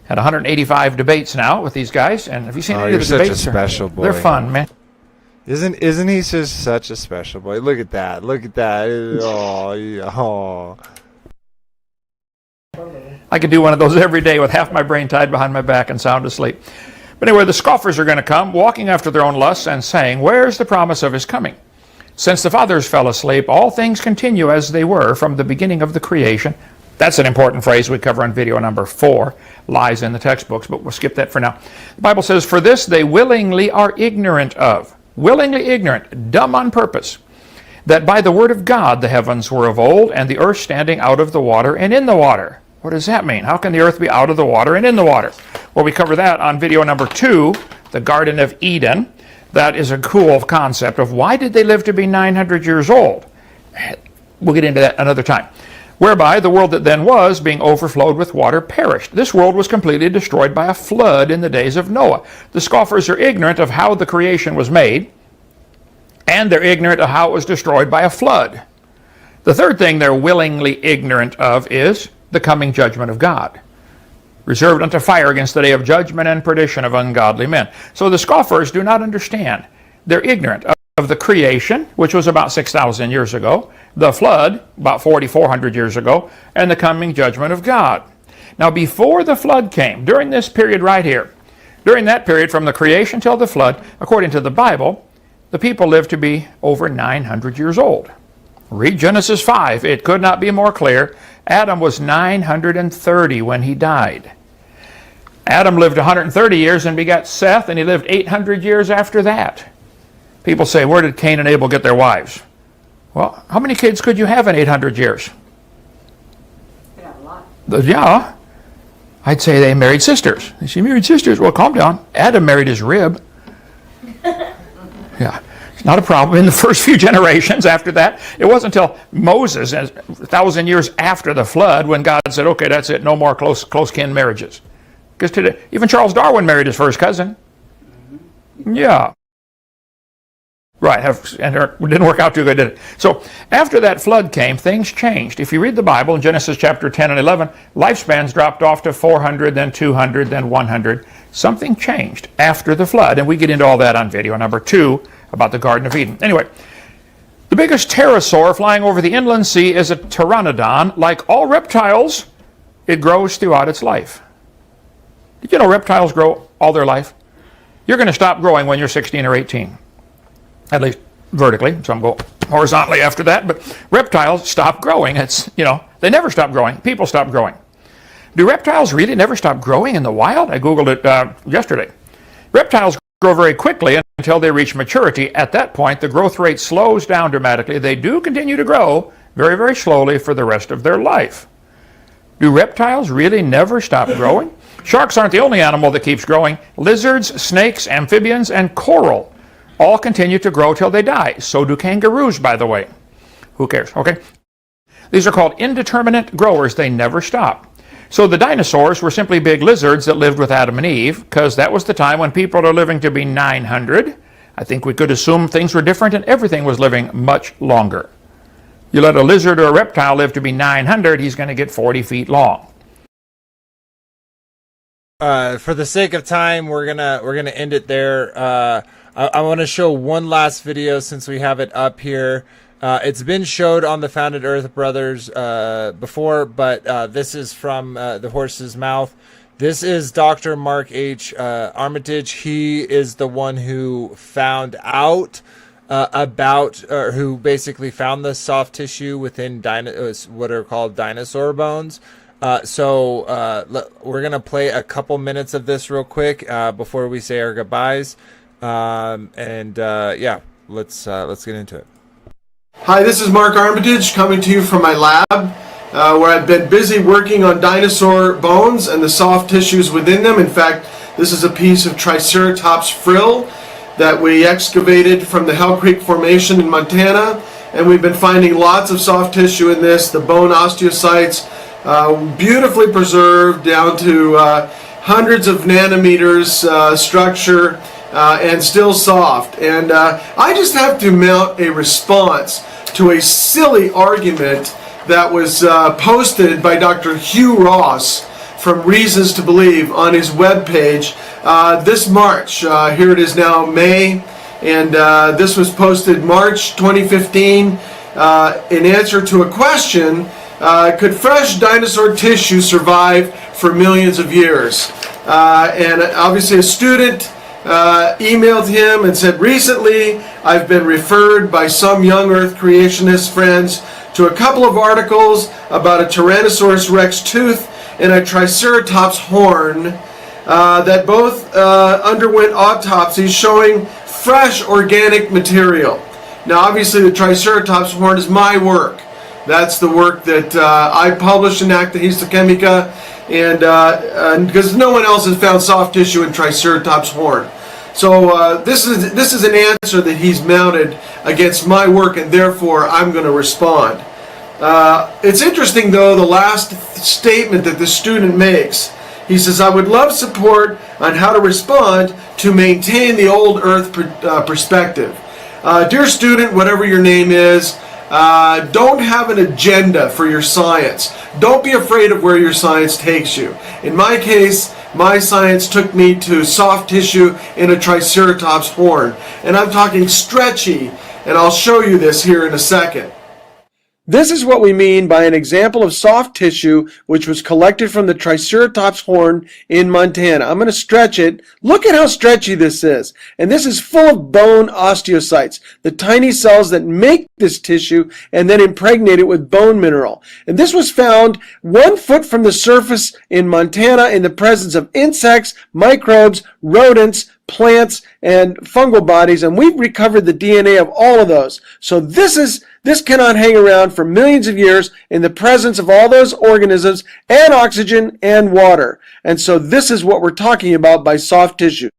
Had 185 debates now with these guys, and have you seen any of the such debates? a special boy. They're fun, man. Isn't he just such a special boy? Look at that. Look at that. Oh, yeah. Oh. I could do one of those every day with half my brain tied behind my back and sound asleep. But anyway, the scoffers are going to come, walking after their own lusts and saying, where's the promise of his coming? Since the fathers fell asleep, all things continue as they were from the beginning of the creation. That's an important phrase we cover on video number 4, lies in the textbooks, but we'll skip that for now. The Bible says, for this they willingly are ignorant of. Willingly ignorant, dumb on purpose, that by the word of God the heavens were of old, and the earth standing out of the water and in the water. What does that mean? How can the earth be out of the water and in the water? Well, we cover that on video number 2, the Garden of Eden. That is a cool concept of why did they live to be 900 years old? We'll get into that another time. Whereby the world that then was, being overflowed with water, perished. This world was completely destroyed by a flood in the days of Noah. The scoffers are ignorant of how the creation was made, and they're ignorant of how it was destroyed by a flood. The third thing they're willingly ignorant of is the coming judgment of God, reserved unto fire against the day of judgment and perdition of ungodly men. So the scoffers do not understand. They're ignorant of the creation, which was about 6,000 years ago, the flood, about 4,400 years ago, and the coming judgment of God. Now, before the flood came, during this period right here, during that period from the creation till the flood, according to the Bible, the people lived to be over 900 years old. Read Genesis 5. It could not be more clear. Adam was 930 when he died. Adam lived 130 years and begat Seth, and he lived 800 years after that. People say, where did Cain and Abel get their wives? Well, how many kids could you have in 800 years? Yeah. I'd say they married sisters. She married sisters. Well, calm down. Adam married his rib. Yeah. It's not a problem in the first few generations after that. It wasn't until Moses, 1,000 years after the flood, when God said, okay, that's it, no more close kin marriages. Because today, even Charles Darwin married his first cousin. Yeah. Right, and it didn't work out too good, did it? So after that flood came, things changed. If you read the Bible in Genesis chapter 10 and 11, lifespans dropped off to 400, then 200, then 100. Something changed after the flood, and we get into all that on video number 2 about the Garden of Eden. Anyway, the biggest pterosaur flying over the inland sea is a pteranodon. Like all reptiles, it grows throughout its life. Did you know reptiles grow all their life? You're going to stop growing when you're 16 or 18. At least vertically. Some go horizontally after that, but reptiles stop growing. It's, they never stop growing. People stop growing. Do reptiles really never stop growing in the wild? I Googled it yesterday. Reptiles grow very quickly until they reach maturity. At that point, the growth rate slows down dramatically. They do continue to grow very, very slowly for the rest of their life. Do reptiles really never stop growing? Sharks aren't the only animal that keeps growing. Lizards, snakes, amphibians, and coral all continue to grow till they die. So do kangaroos, by the way. Who cares? Okay. These are called indeterminate growers. They never stop. So the dinosaurs were simply big lizards that lived with Adam and Eve, because that was the time when people are living to be 900. I think we could assume things were different and everything was living much longer. You let a lizard or a reptile live to be 900, he's going to get 40 feet long. For the sake of time, we're gonna end it there. I want to show one last video since we have it up here. It's been showed on the Founded Earth Brothers before, but this is from the horse's mouth. This is Dr. Mark H. Armitage. He is the one who found out about, or who basically found the soft tissue within what are called dinosaur bones. So we're gonna play a couple minutes of this real quick before we say our goodbyes, yeah, let's get into it. Hi, this is Mark Armitage coming to you from my lab, where I've been busy working on dinosaur bones and the soft tissues within them. In fact, this is a piece of Triceratops frill that we excavated from the Hell Creek Formation in Montana, and we've been finding lots of soft tissue in this, the bone osteocytes, beautifully preserved down to hundreds of nanometers structure, and still soft. And I just have to mount a response to a silly argument that was posted by Dr. Hugh Ross from Reasons to Believe on his webpage this March. Here it is now, May, and this was posted March 2015 in answer to a question, could fresh dinosaur tissue survive for millions of years? And obviously a student emailed him and said, recently I've been referred by some young Earth creationist friends to a couple of articles about a Tyrannosaurus rex tooth and a Triceratops horn that both underwent autopsies showing fresh organic material. Now obviously the Triceratops horn is my work. That's the work that I published in Acta Histochemica, and because no one else has found soft tissue in Triceratops horn. So this is an answer that he's mounted against my work, and therefore I'm going to respond. It's interesting though, the last statement that the student makes. He says, I would love support on how to respond to maintain the old Earth perspective. Dear student, whatever your name is, don't have an agenda for your science. Don't be afraid of where your science takes you. In my case, my science took me to soft tissue in a Triceratops horn. And I'm talking stretchy, and I'll show you this here in a second. This is what we mean by an example of soft tissue which was collected from the Triceratops horn in Montana. I'm going to stretch it. Look at how stretchy this is. And this is full of bone osteocytes, the tiny cells that make this tissue and then impregnate it with bone mineral. And this was found 1 foot from the surface in Montana in the presence of insects, microbes, rodents, plants, and fungal bodies, and we've recovered the DNA of all of those. So this cannot hang around for millions of years in the presence of all those organisms and oxygen and water. And so this is what we're talking about by soft tissue.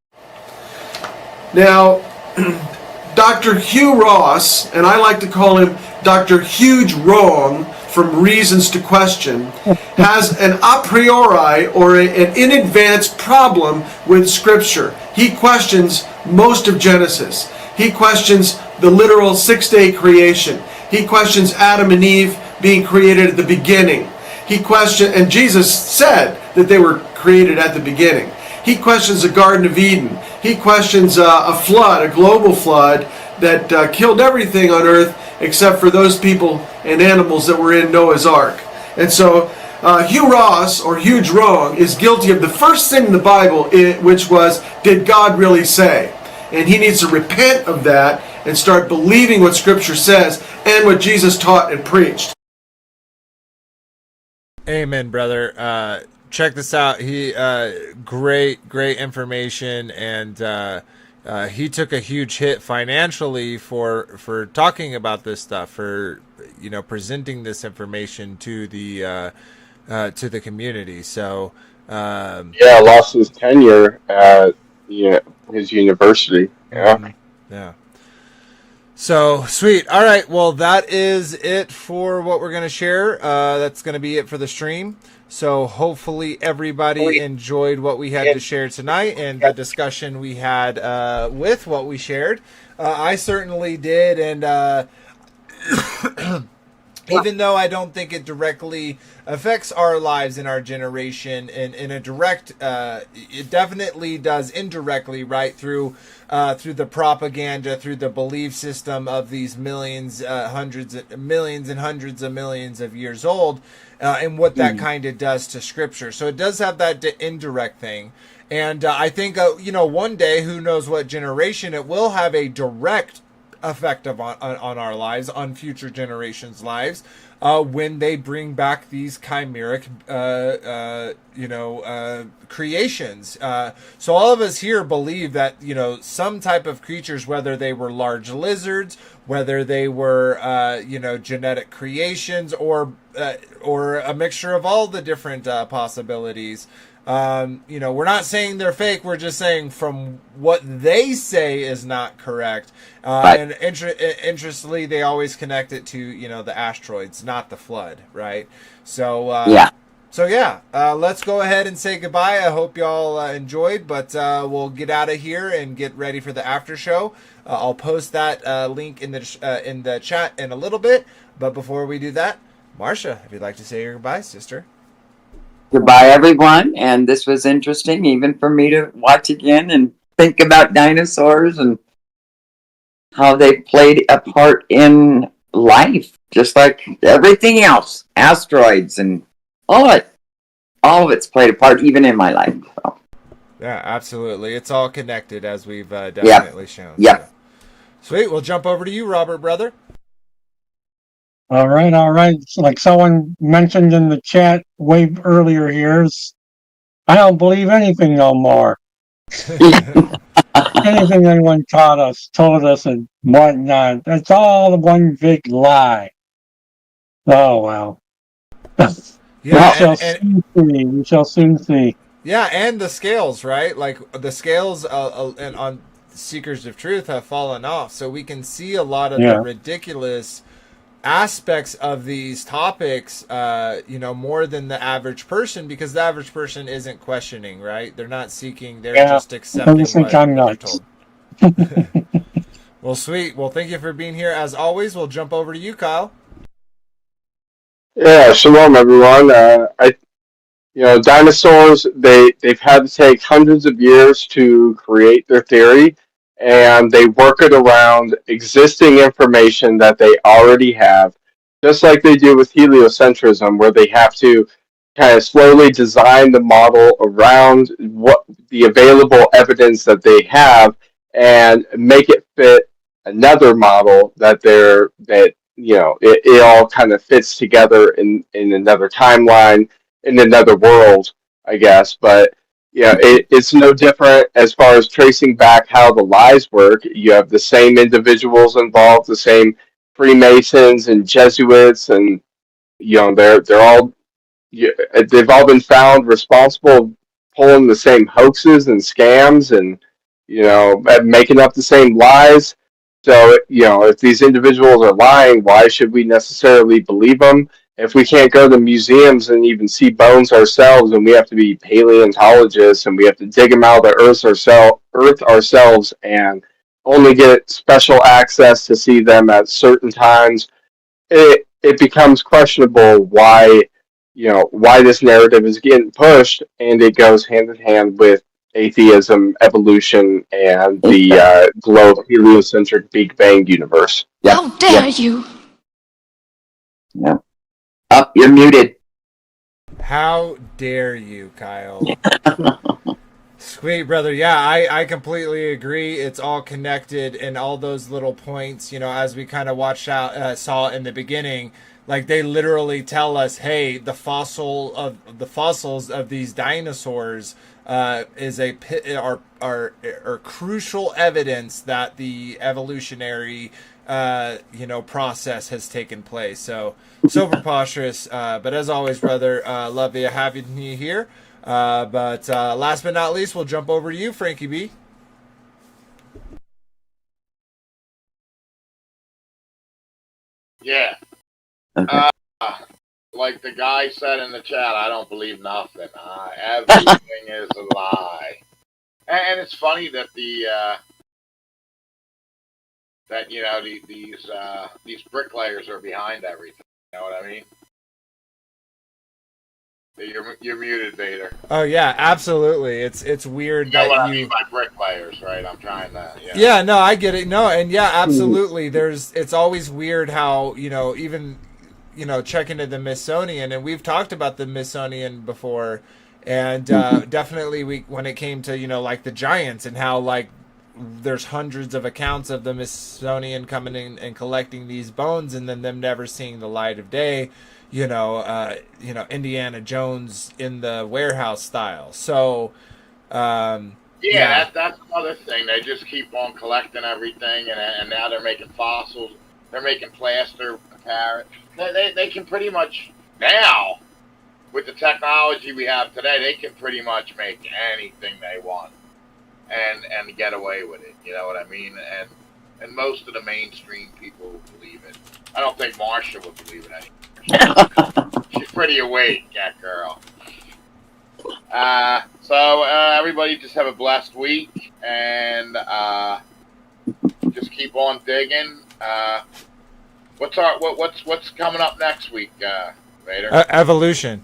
Now, Dr. Hugh Ross, and I like to call him Dr. Huge Wrong from Reasons to Question, has an a priori or an in advance problem with Scripture. He questions most of Genesis. He questions the literal 6-day creation. He questions Adam and Eve being created at the beginning. He questioned, and Jesus said that they were created at the beginning. He questions the Garden of Eden. He questions a flood, a global flood that killed everything on earth except for those people and animals that were in Noah's Ark. And so Hugh Ross, or Huge Wrong, is guilty of the first sin in the Bible, which was, did God really say? And he needs to repent of that and start believing what Scripture says and what Jesus taught and preached. Amen, brother. Check this out. He great information, and he took a huge hit financially for talking about this stuff, for presenting this information to the community. So yeah, lost his tenure at his university. Yeah. So sweet. All right. Well, that is it for what we're going to share. That's going to be it for the stream. So hopefully everybody enjoyed what we had to share tonight and the discussion we had with what we shared. I certainly did. And even though I don't think it directly affects our lives in our generation in a direct, it definitely does indirectly, right, through the propaganda, through the belief system of these millions, millions and hundreds of millions of years old, and what that kind of does to Scripture. So it does have that indirect thing. And I think, one day, who knows what generation, it will have a direct effect on our lives, on future generations' lives, when they bring back these chimeric, creations. So all of us here believe that, some type of creatures, whether they were large lizards, whether they were, genetic creations, or a mixture of all the different possibilities. We're not saying they're fake. We're just saying from what they say is not correct. And interestingly, they always connect it to, the asteroids, not the flood, right? So, let's go ahead and say goodbye. I hope y'all enjoyed, but we'll get out of here and get ready for the after show. I'll post that link in the chat in a little bit. But before we do that, Marcia, if you'd like to say your goodbye, sister. Goodbye, everyone. And this was interesting, even for me to watch again and think about dinosaurs and how they played a part in life, just like everything else, asteroids and all of it. All of it's played a part, even in my life. So. Yeah, absolutely. It's all connected, as we've definitely shown. Yep. So. Sweet. We'll jump over to you, Robert, brother. All right. So like someone mentioned in the chat way earlier here, I don't believe anything no more. Anything anyone told us, and whatnot. That's all one big lie. Oh, well. Yeah, we shall soon see. Yeah, and the scales, right? Like the scales and on Seekers of Truth have fallen off, so we can see a lot of the ridiculous aspects of these topics, more than the average person, because the average person isn't questioning, right? They're not seeking; they're just accepting what they're told. Well, sweet. Well, thank you for being here. As always, we'll jump over to you, Kyle. Yeah, shalom, everyone. Dinosaurs, they've had to take hundreds of years to create their theory, and they work it around existing information that they already have, just like they do with heliocentrism, where they have to kind of slowly design the model around what the available evidence that they have and make it fit another model it all kind of fits together in another timeline, in another world, I guess. But it's no different as far as tracing back how the lies work. You have the same individuals involved, the same Freemasons and Jesuits, and they've all been found responsible pulling the same hoaxes and scams and making up the same lies. So, if these individuals are lying, why should we necessarily believe them? If we can't go to museums and even see bones ourselves, and we have to be paleontologists, and we have to dig them out of the earth ourselves, and only get special access to see them at certain times, it becomes questionable why this narrative is getting pushed, and it goes hand in hand with atheism, evolution, and the globe heliocentric Big Bang universe. How dare you? Yeah. Up, you're muted. How dare you, Kyle? Sweet, brother. Yeah, I completely agree. It's all connected, and all those little points, as we kind of saw in the beginning, like they literally tell us, hey, the fossils of these dinosaurs are crucial evidence that the evolutionary process has taken place. So preposterous. But as always, brother, love you having you here. But last but not least, we'll jump over to you, Frankie B. Yeah. Like the guy said in the chat, I don't believe nothing. Everything is a lie. And it's funny that these bricklayers are behind everything. You know what I mean? You're muted, Vader. Oh yeah, absolutely. It's weird that what I you. mean by bricklayers, right? I'm trying to. Yeah, no, I get it. No, and yeah, absolutely. It's always weird how even checking into the Smithsonian, and we've talked about the Smithsonian before, and definitely when it came to like the giants and how like there's hundreds of accounts of the Smithsonian coming in and collecting these bones and then them never seeing the light of day. Indiana Jones in the warehouse style. So, that's another thing. They just keep on collecting everything, and now they're making fossils. They're making plaster parrots. They can pretty much now, with the technology we have today, they can pretty much make anything they want and get away with it. You know what I mean? And most of the mainstream people will believe it. I don't think Marsha would believe it anymore. She's pretty awake, that girl. So everybody just have a blessed week and just keep on digging. What's coming up next week, Vader? Evolution.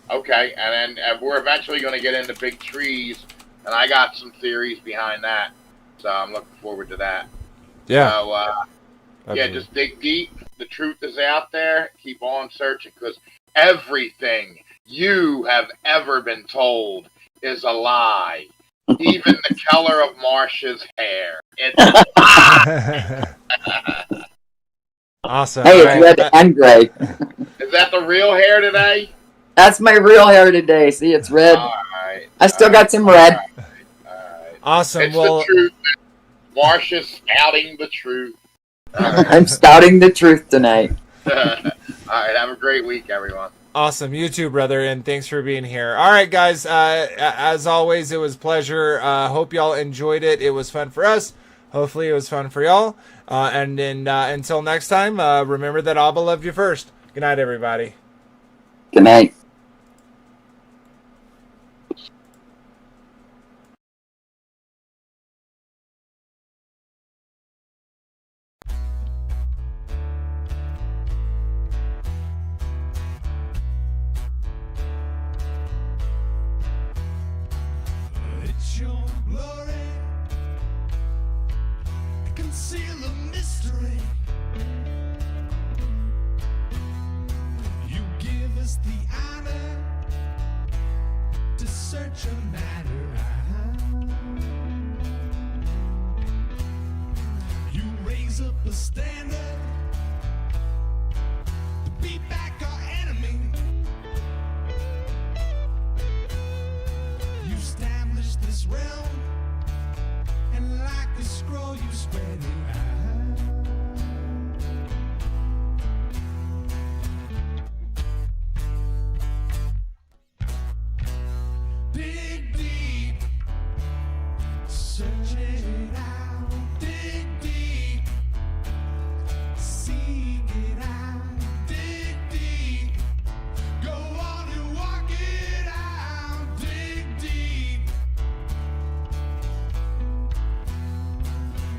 Okay, and then we're eventually going to get into big trees, and I got some theories behind that, so I'm looking forward to that. Yeah. So, just dig deep. The truth is out there. Keep on searching, because everything you have ever been told is a lie. Even the color of Marsha's hair. It's a lie. Awesome. Hey, it's red and gray. Is that the real hair today? That's my real hair today. See, it's red. All right. I still got some red. All right. Awesome. It's the truth. Marsha's spouting the truth. I'm spouting the truth tonight. All right. Have a great week, everyone. Awesome. You too, brother, and thanks for being here. All right, guys. As always, it was a pleasure. Hope y'all enjoyed it. It was fun for us. Hopefully it was fun for y'all. And then until next time, remember that ABBA loved you first. Good night, everybody. Good night. It's your glory, conceal the mystery. You give us the honor to search a matter out. You raise up a standard to beat back our enemy. You establish this realm, and like a scroll you spread it out. Dig deep, search it out. Dig deep, seek it out. Dig deep, go on and walk it out. Dig deep,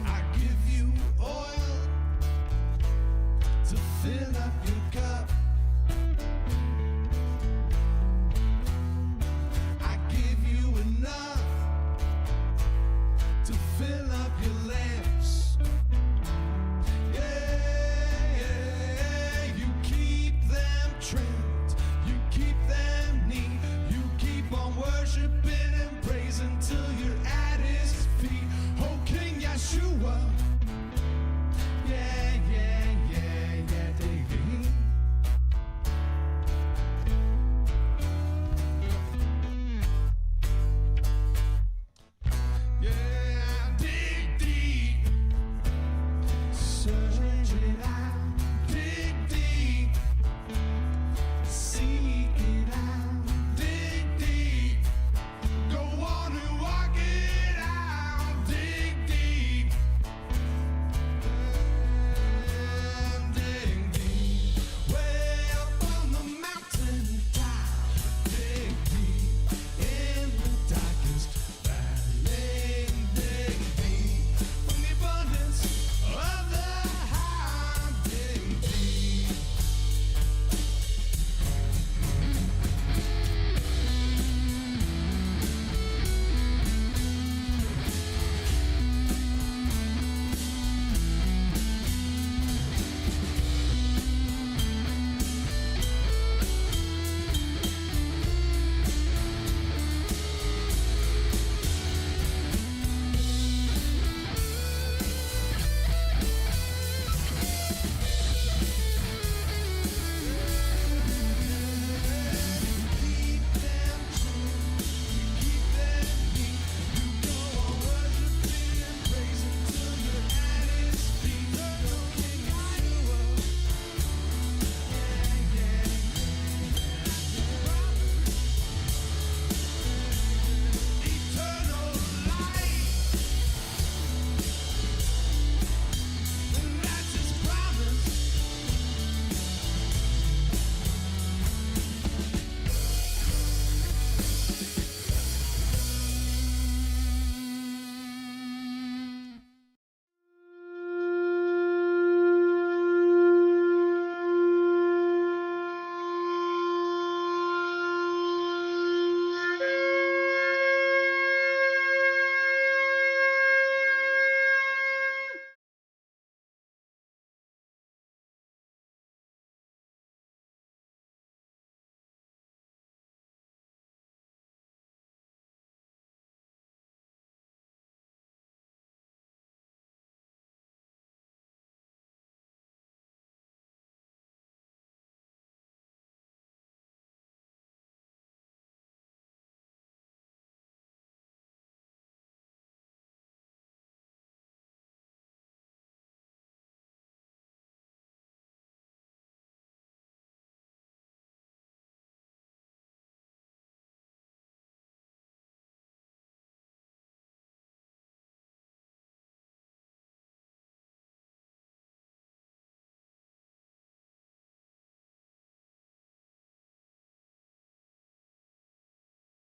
I give you oil to fill up your